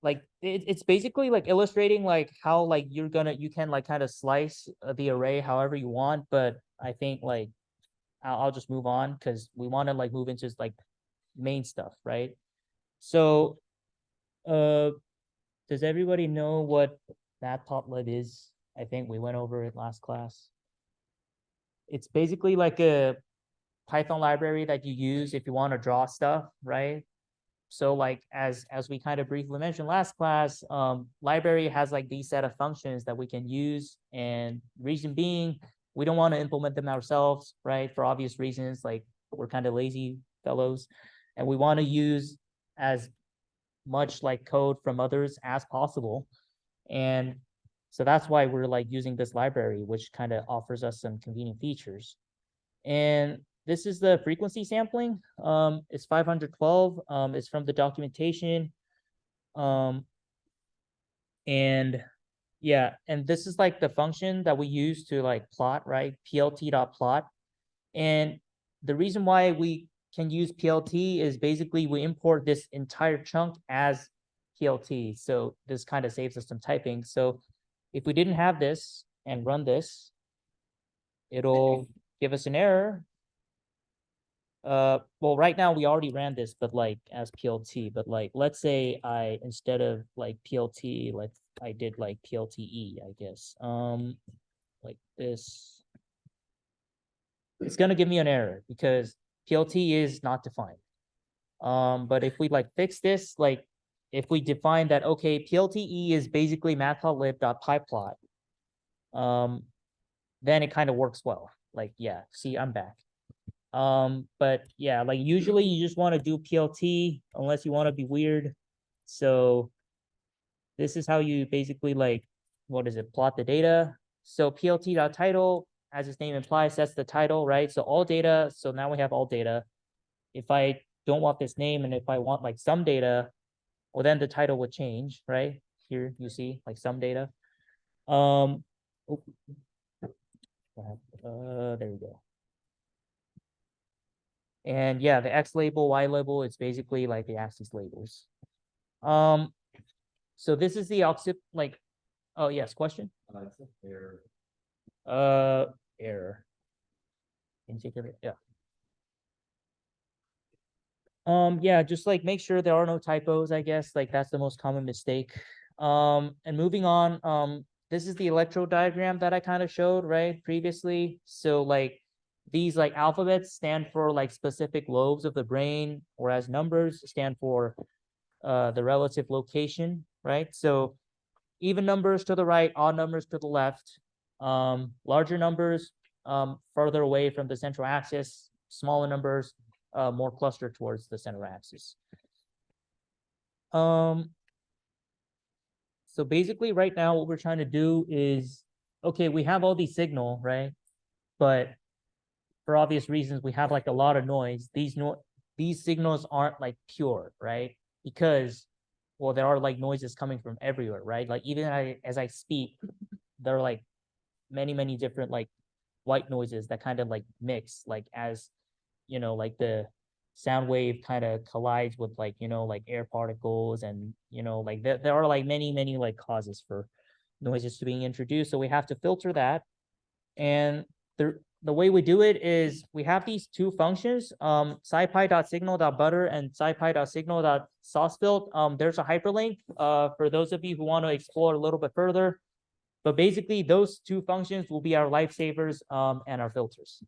like it's basically like illustrating like how like you can like kind of slice the array however you want, but I think like I'll just move on because we want to like move into like main stuff, right? So does everybody know what matplotlib is? I think we went over it last class. It's basically like a Python library that you use if you want to draw stuff, right? So like as we kind of briefly mentioned last class, library has like these set of functions that we can use, and reason being we don't want to implement them ourselves, right? For obvious reasons, like we're kind of lazy fellows, and we want to use as much like code from others as possible. And so that's why we're like using this library, which kind of offers us some convenient features. And this is the frequency sampling. It's 512. It's from the documentation. And yeah, and this is like the function that we use to like plot, right? plt.plot. And the reason why we can use plt is basically we import this entire chunk as plt. So this kind of saves us some typing. So if we didn't have this and run this, it'll give us an error. Well, right now we already ran this, but like as plt, but like let's say I instead of like plt, like I did like plte, I guess. Like this, it's gonna give me an error because plt is not defined. But if we like fix this, like if we define that, okay, plte is basically matplotlib.pyplot, then it kind of works well. Like, yeah, see, I'm back. But yeah, like usually you just want to do plt unless you want to be weird. So this is how you basically like, what is it, plot the data. So plt.title, as its name implies, that's the title, right? So all data, so now we have all data. If I don't want this name and if I want like some data, well then the title would change, right? Here you see like some data. Oh, there we go. And yeah, the X label, Y label, it's basically like the axis labels. So this is the occup, like, oh yes, question? It's an error. Error. In particular, yeah. Yeah, just like make sure there are no typos, I guess. Like that's the most common mistake. And moving on, this is the electrode diagram that I kind of showed, right, previously. So like these like alphabets stand for like specific lobes of the brain, whereas numbers stand for the relative location, right? So even numbers to the right, odd numbers to the left, larger numbers further away from the central axis, smaller numbers more clustered towards the center axis. So basically right now what we're trying to do is, okay, we have all these signal, right? But for obvious reasons, we have like a lot of noise. These signals aren't like pure, right? Because, well, there are like noises coming from everywhere, right? Like even as I speak, there are like many different like white noises that kind of like mix, like as like the sound wave kind of collides with like like air particles, and like there are like many like causes for noises to being introduced, so we have to filter that. And the way we do it is we have these two functions, scipy.signal.butter and scipy.signal.saucefield. There's a hyperlink for those of you who want to explore a little bit further. But basically, those two functions will be our lifesavers and our filters.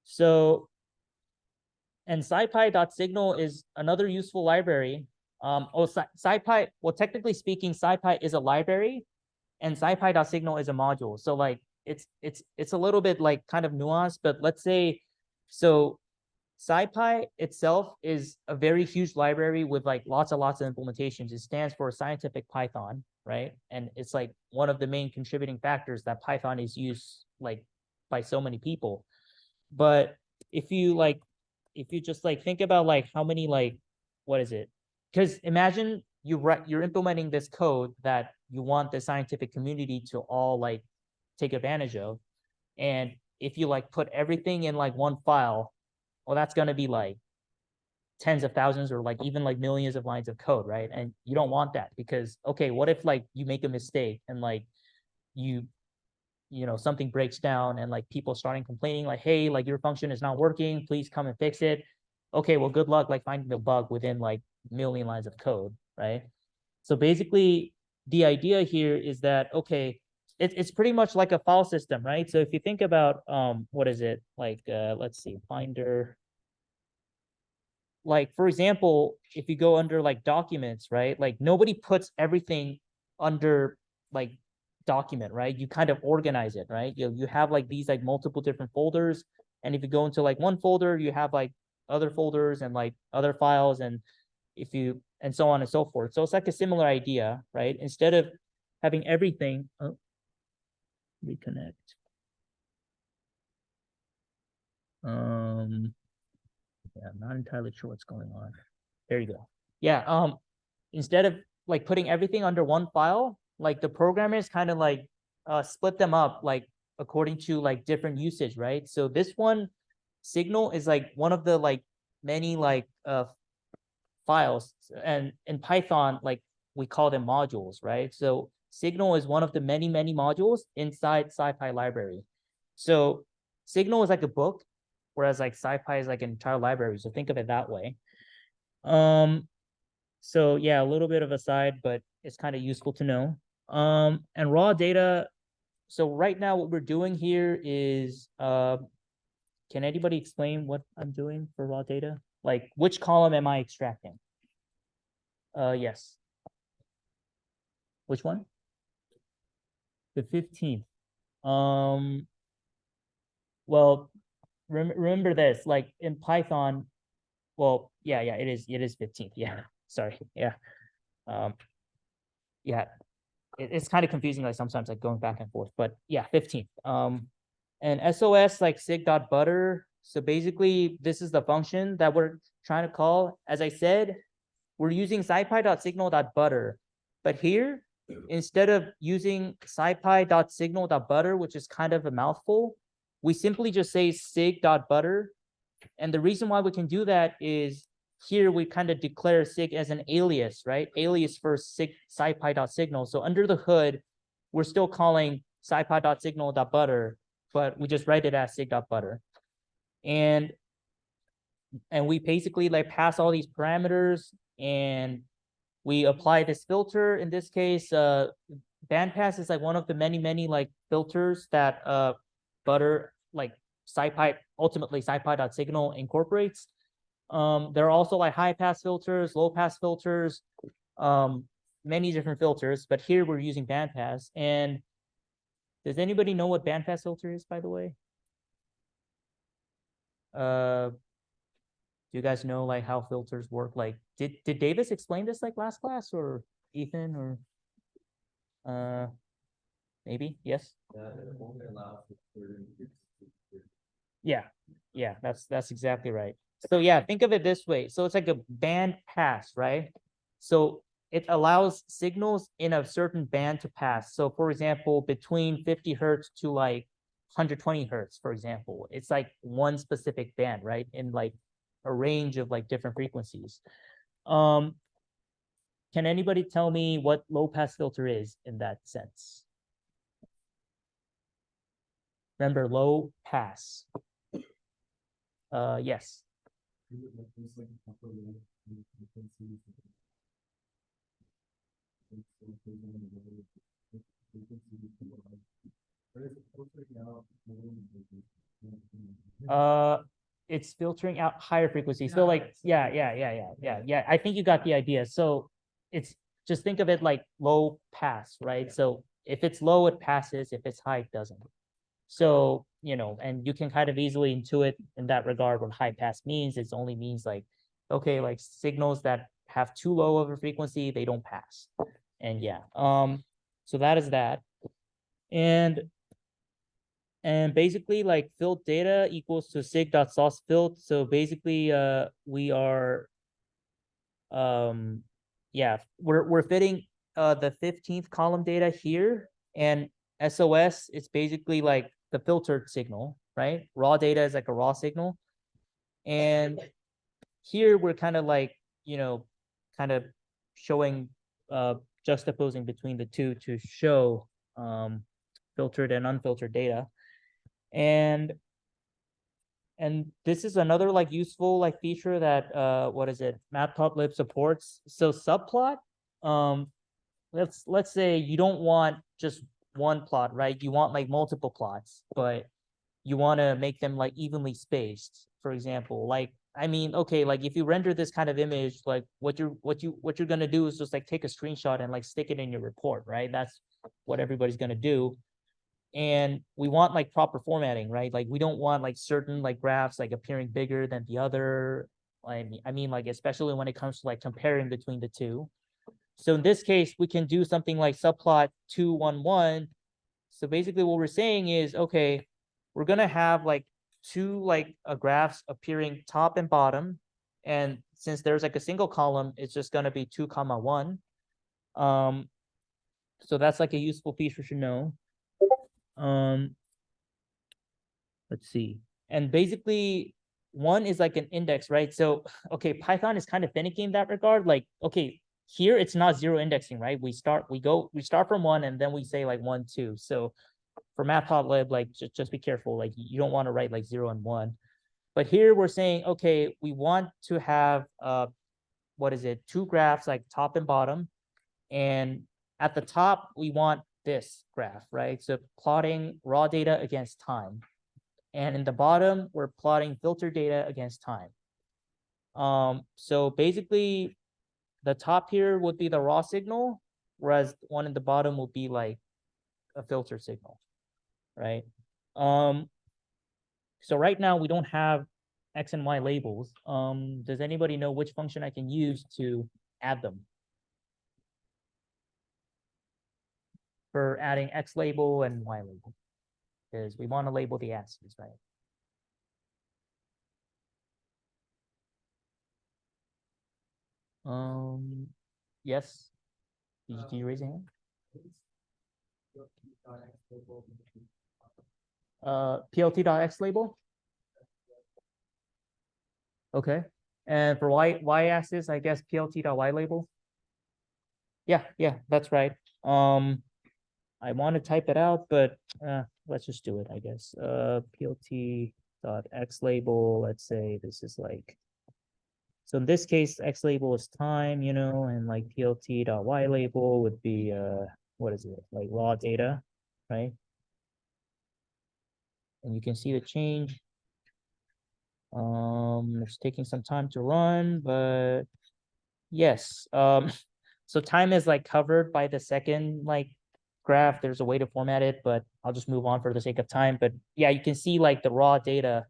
So, and scipy.signal is another useful library. Scipy, well, technically speaking, scipy is a library, and scipy.signal is a module. So like it's a little bit like kind of nuanced, but let's say, so scipy itself is a very huge library with like lots of implementations. It stands for Scientific Python, right? And it's like one of the main contributing factors that Python is used like by so many people. But if you just like think about like how many like, what is it? Because imagine you're implementing this code that you want the scientific community to all like take advantage of. And if you like put everything in like one file, well, that's going to be like tens of thousands or like even like millions of lines of code, right? And you don't want that, because okay, what if like you make a mistake and like something breaks down and like people starting complaining like, hey, like your function is not working, please come and fix it. Okay, well, good luck like finding the bug within like million lines of code, right? So basically the idea here is that, okay, it's pretty much like a file system, right? So if you think about what is it like, let's see, Finder, like for example, if you go under like documents, right, like nobody puts everything under like document, right? You kind of organize it, right? You have like these like multiple different folders, and if you go into like one folder, you have like other folders and like other files, and and so on and so forth. So it's like a similar idea, right? Instead of having everything, reconnect. Yeah, I'm not entirely sure what's going on. There you go. Yeah, instead of like putting everything under one file, like the programmers kind of like split them up like according to like different usage, right? So this one, Signal, is like one of the like many like files, and in Python like we call them modules, right? So Signal is one of the many modules inside scipy library. So Signal is like a book, whereas like scipy is like an entire library. So think of it that way. So yeah, a little bit of a side, but it's kind of useful to know. And raw data. So right now what we're doing here is, can anybody explain what I'm doing for raw data? Like which column am I extracting? Yes. Which one? The 15th. Well, remember this, like in Python, well, yeah, it is 15th. Yeah, sorry. Yeah. Yeah, it's kind of confusing, like sometimes like going back and forth, but yeah, 15th. And SOS like sig.butter. So basically this is the function that we're trying to call. As I said, we're using scipy.signal.butter, but here, instead of using scipy.signal.butter, which is kind of a mouthful, we simply just say sig.butter. And the reason why we can do that is here we kind of declare sig as an alias, right? Alias for scipy.signal. So under the hood, we're still calling scipy.signal.butter, but we just write it as sig.butter. And we basically like pass all these parameters, and we apply this filter. In this case, bandpass is like one of the many like filters that butter like scipy, ultimately scipy.signal incorporates. There are also like high pass filters, low pass filters, many different filters, but here we're using bandpass. And does anybody know what bandpass filter is, by the way? Do you guys know like how filters work? Like, did Davis explain this like last class, or Ethan, or maybe? Yes. Yeah, that's exactly right. So yeah, think of it this way. So it's like a band pass, right? So it allows signals in a certain band to pass. So for example, between 50 hertz to like 120 hertz, for example, it's like one specific band, right? In like a range of like different frequencies. Can anybody tell me what low pass filter is in that sense? Remember, low pass. Yes. It's filtering out higher frequencies. So like, yeah. I think you got the idea. So it's just think of it like low pass, right? So if it's low, it passes. If it's high, it doesn't. So, you know, and you can kind of easily intuit in that regard what high pass means. It only means like, okay, like signals that have too low of a frequency, they don't pass. And yeah, so that is that. And basically like filter data equals to sig.source filter. So basically we are yeah, we're fitting the 15th column data here, and SOS is basically like the filtered signal, right? Raw data is like a raw signal. And here we're kind of like, you know, kind of showing juxtaposing between the two to show filtered and unfiltered data. And this is another like useful like feature that what is it, Matplotlib supports. So subplot, let's say you don't want just one plot, right? You want like multiple plots, but you want to make them like evenly spaced. For example, like I mean, okay, like if you render this kind of image, like what you're gonna do is just like take a screenshot and like stick it in your report, right? That's what everybody's gonna do. And we want like proper formatting, right? Like we don't want like certain like graphs like appearing bigger than the other. I mean like especially when it comes to like comparing between the two. So in this case, we can do something like subplot 211. So basically what we're saying is, okay, we're gonna have like two like graphs appearing top and bottom. And since there's like a single column, it's just gonna be 2,1. So that's like a useful feature to know. Let's see. And basically one is like an index, right? So, okay, Python is kind of finicky in that regard. Like, okay, here it's not zero indexing, right? We start from one and then we say like 1, 2. So for Matplotlib, like just be careful. Like you don't want to write like 0 and 1. But here we're saying, okay, we want to have what is it? Two graphs like top and bottom. And at the top, we want this graph, right? So plotting raw data against time. And in the bottom, we're plotting filter data against time. So basically, the top here would be the raw signal, whereas one in the bottom will be like a filter signal, right? So right now we don't have X and Y labels. Does anybody know which function I can use to add them? For adding X label and Y label, because we want to label the axes, right? Yes. Did you raise your hand? PLT.x label. Okay. And for y axis, I guess PLT.y label. Yeah, that's right. I want to type it out, but let's just do it, I guess. PLT.x label, let's say this is like, so in this case, X label is time, you know, and like PLT.y label would be, what is it? Like raw data, right? And you can see the change. It's taking some time to run, but yes. So time is like covered by the second like graph. There's a way to format it, but I'll just move on for the sake of time. But yeah, you can see like the raw data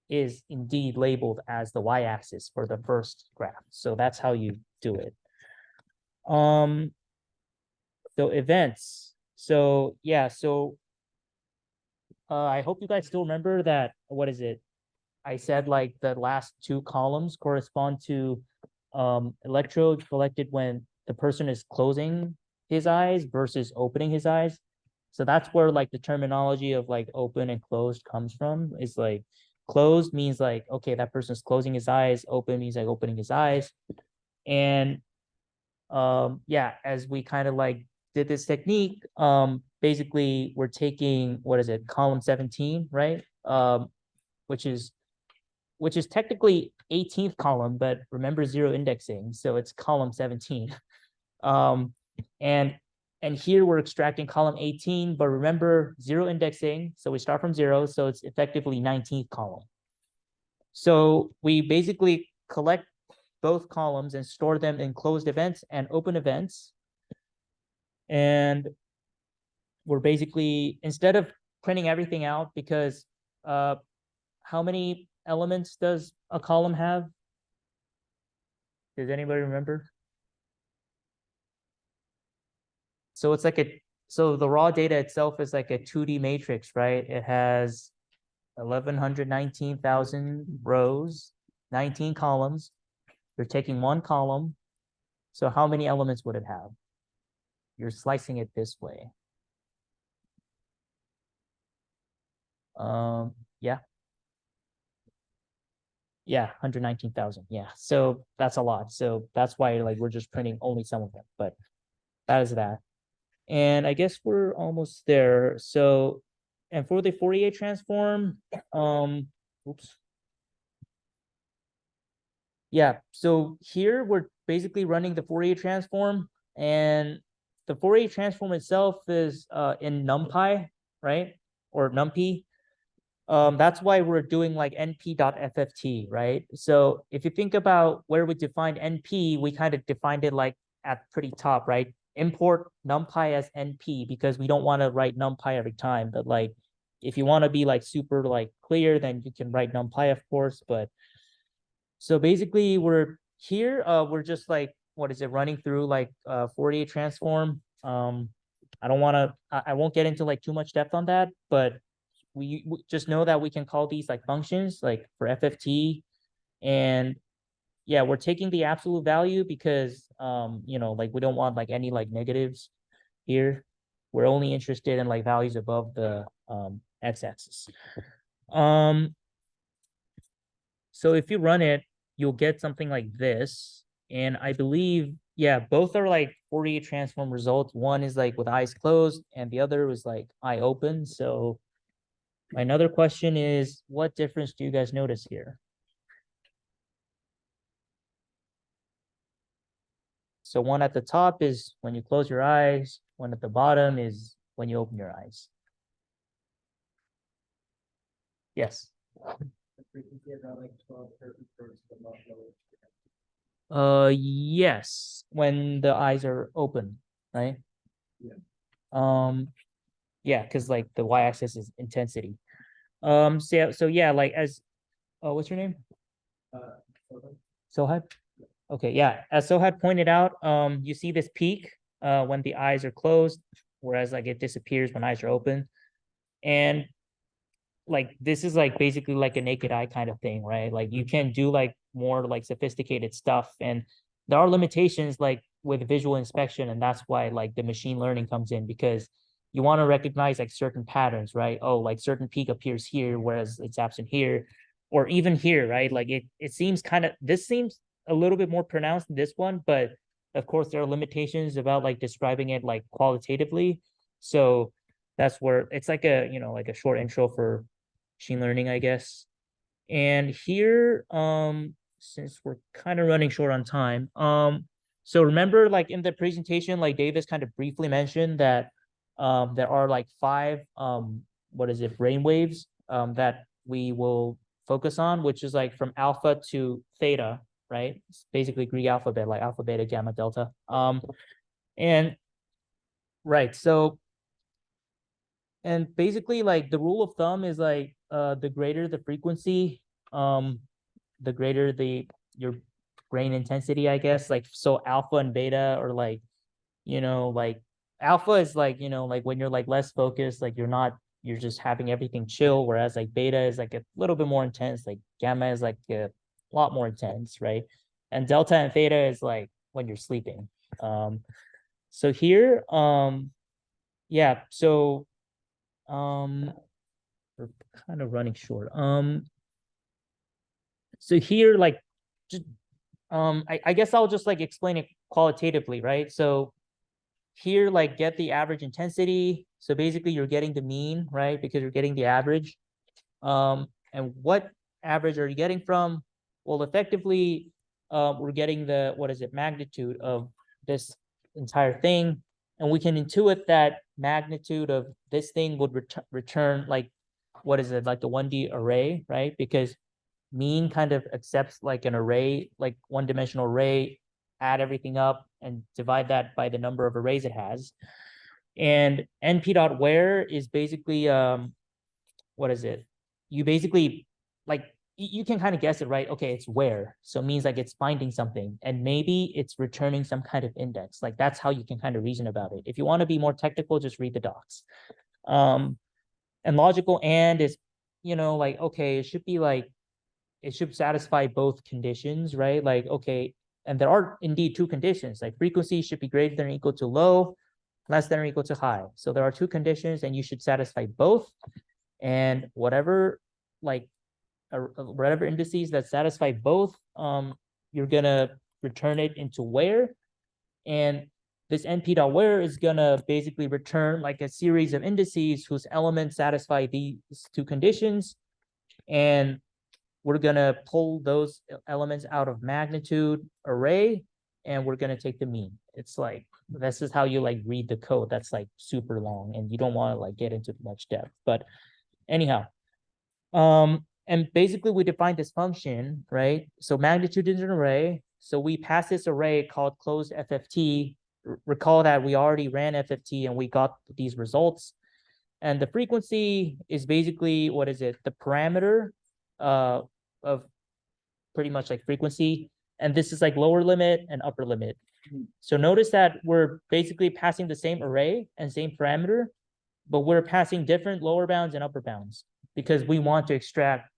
is indeed labeled as the y-axis for the first graph. So that's how you do it. So events. So yeah, so I hope you guys still remember that, what is it? I said like the last two columns correspond to electrodes collected when the person is closing his eyes versus opening his eyes. So that's where like the terminology of like open and closed comes from. Is like closed means like, okay, that person's closing his eyes. Open means like opening his eyes. And yeah, as we kind of like did this technique, basically we're taking, what is it, column 17, right? Which is technically 18th column, but remember zero indexing, so it's column 17. And here we're extracting column 18, but remember zero indexing, so we start from 0, so it's effectively 19th column. So we basically collect both columns and store them in closed events and open events. And we're basically, instead of printing everything out, because how many elements does a column have? Does anybody remember? So it's like so the raw data itself is like a 2D matrix, right? It has 119,000 rows, 19 columns. You're taking one column. So how many elements would it have? You're slicing it this way. Yeah. Yeah, 119,000. Yeah. So that's a lot. So that's why like we're just printing only some of them, but that is that. And I guess we're almost there. So, and for the Fourier transform, oops. Yeah, so here we're basically running the Fourier transform, and the Fourier transform itself is in NumPy, right? Or NumPy. That's why we're doing like np.fft, right? So if you think about where we defined np, we kind of defined it like at pretty top, right? Import NumPy as np because we don't want to write NumPy every time. But like, if you want to be like super like clear, then you can write NumPy, of course. But so basically, we're here. We're just like, what is it, running through like Fourier transform. I don't want to. I won't get into like too much depth on that, but we just know that we can call these like functions like for FFT, and yeah, we're taking the absolute value because you know, like we don't want like any like negatives here. We're only interested in like values above the x-axis. So if you run it, you'll get something like this. And I believe, yeah, both are like Fourier transform results. One is like with eyes closed and the other was like eye open. So my another question is, what difference do you guys notice here? So one at the top is when you close your eyes. One at the bottom is when you open your eyes. Yes. Yes, when the eyes are open, right? Yeah. Yeah, because like the y-axis is intensity. So yeah, like as what's your name? Sohad? Okay, yeah. As Sohad pointed out, you see this peak when the eyes are closed, whereas like it disappears when eyes are open. And like this is like basically like a naked eye kind of thing, right? Like you can do like more like sophisticated stuff, and there are limitations like with visual inspection, and that's why like the machine learning comes in, because you want to recognize like certain patterns, right? Oh, like certain peak appears here whereas it's absent here, or even here, right? Like it seems kind of, this seems a little bit more pronounced than this one, but of course there are limitations about like describing it like qualitatively. So that's where it's like a, you know, like a short intro for machine learning, I guess. And here, since we're kind of running short on time, so remember like in the presentation, like Davis kind of briefly mentioned that there are like 5 what is it, brain waves that we will focus on, which is like from alpha to theta, right? It's basically Greek alphabet, like alpha, beta, gamma, delta. And right, so and basically like the rule of thumb is like the greater the frequency, the greater your brain intensity, I guess. Like so alpha and beta are like, you know, like alpha is like, you know, like when you're like less focused, like you're just having everything chill, whereas like beta is like a little bit more intense, like gamma is like a lot more intense, right? And delta and theta is like when you're sleeping. So here, yeah, so we're kind of running short. So here, like, just, I guess I'll just like explain it qualitatively, right? So here, like, get the average intensity. So basically you're getting the mean, right? Because you're getting the average. And what average are you getting from? Well, effectively, we're getting the, what is it, magnitude of this entire thing. And we can intuit that magnitude of this thing would return like, what is it, like the 1D array, right? Because mean kind of accepts like an array, like one-dimensional array, add everything up and divide that by the number of arrays it has. And np.where is basically, what is it? You basically, like, you can kind of guess it, right? Okay, it's where. So it means like it's finding something, and maybe it's returning some kind of index. Like that's how you can kind of reason about it. If you want to be more technical, just read the docs. And logical and is, like, okay, it should be like, it should satisfy both conditions, right? Like, okay, and there are indeed two conditions, like frequency should be greater than or equal to low, less than or equal to high. So there are two conditions and you should satisfy both. And whatever, like, whatever indices that satisfy both, you're gonna return it into where. And this np.where is gonna basically return like a series of indices whose elements satisfy these two conditions. And we're gonna pull those elements out of magnitude array, and we're gonna take the mean. It's like, this is how you like read the code. That's like super long, and you don't want to like get into much depth. But anyhow, and basically we define this function, right? So magnitude is an array. So we pass this array called closed FFT. Recall that we already ran FFT and we got these results. And the frequency is basically, what is it? The parameter of pretty much like frequency. And this is like lower limit and upper limit. So notice that we're basically passing the same array and same parameter, but we're passing different lower bounds and upper bounds because we want to extract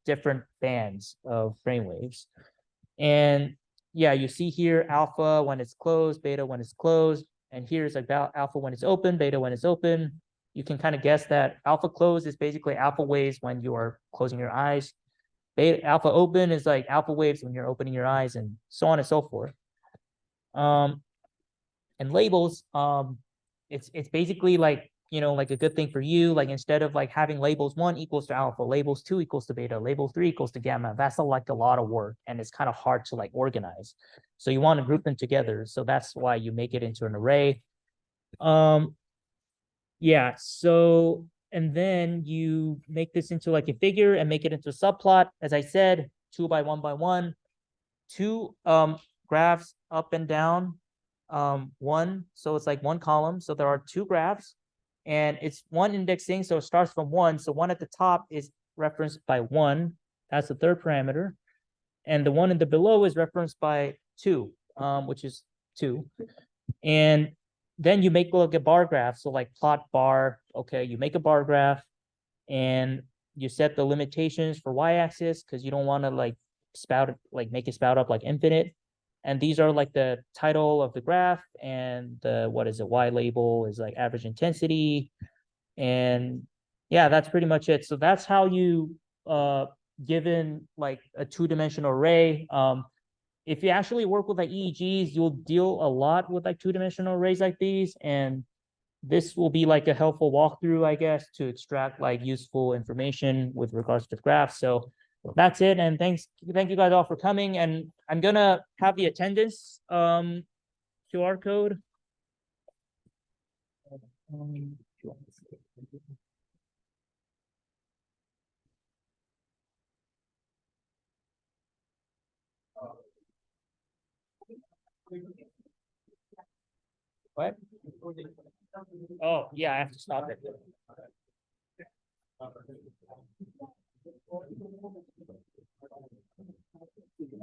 different bands of brainwaves. And yeah, you see here alpha when it's closed, beta when it's closed, and here's about alpha when it's open, beta when it's open. You can kind of guess that alpha closed is basically alpha waves when you are closing your eyes. Beta alpha open is like alpha waves when you're opening your eyes, and so on and so forth. And labels, it's basically like, like a good thing for you. Like instead of like having labels 1 equals to alpha, labels 2 equals to beta, label 3 equals to gamma, that's like a lot of work and it's kind of hard to like organize. So you want to group them together. So that's why you make it into an array. Yeah, so, and then you make this into like a figure and make it into a subplot. As I said, 2 by 1 by 1, 2 graphs up and down, 1, so it's like 1 column. So there are 2 graphs and it's 1 indexing. So it starts from 1. So 1 at the top is referenced by 1. That's the third parameter. And the one in the below is referenced by 2, which is 2. And then you make like a bar graph. So like plot bar, okay, you make a bar graph and you set the limitations for y-axis because you don't want to like make it spout up like infinite. And these are like the title of the graph, and the, what is it, y label is like average intensity. And yeah, that's pretty much it. So that's how you, given like a 2-dimensional array, if you actually work with like EEGs, you'll deal a lot with like 2-dimensional arrays like these. And this will be like a helpful walkthrough, I guess, to extract like useful information with regards to the graph. So that's it. And thank you guys all for coming. And I'm gonna have the attendance QR code. What? Oh, yeah, I have to stop it.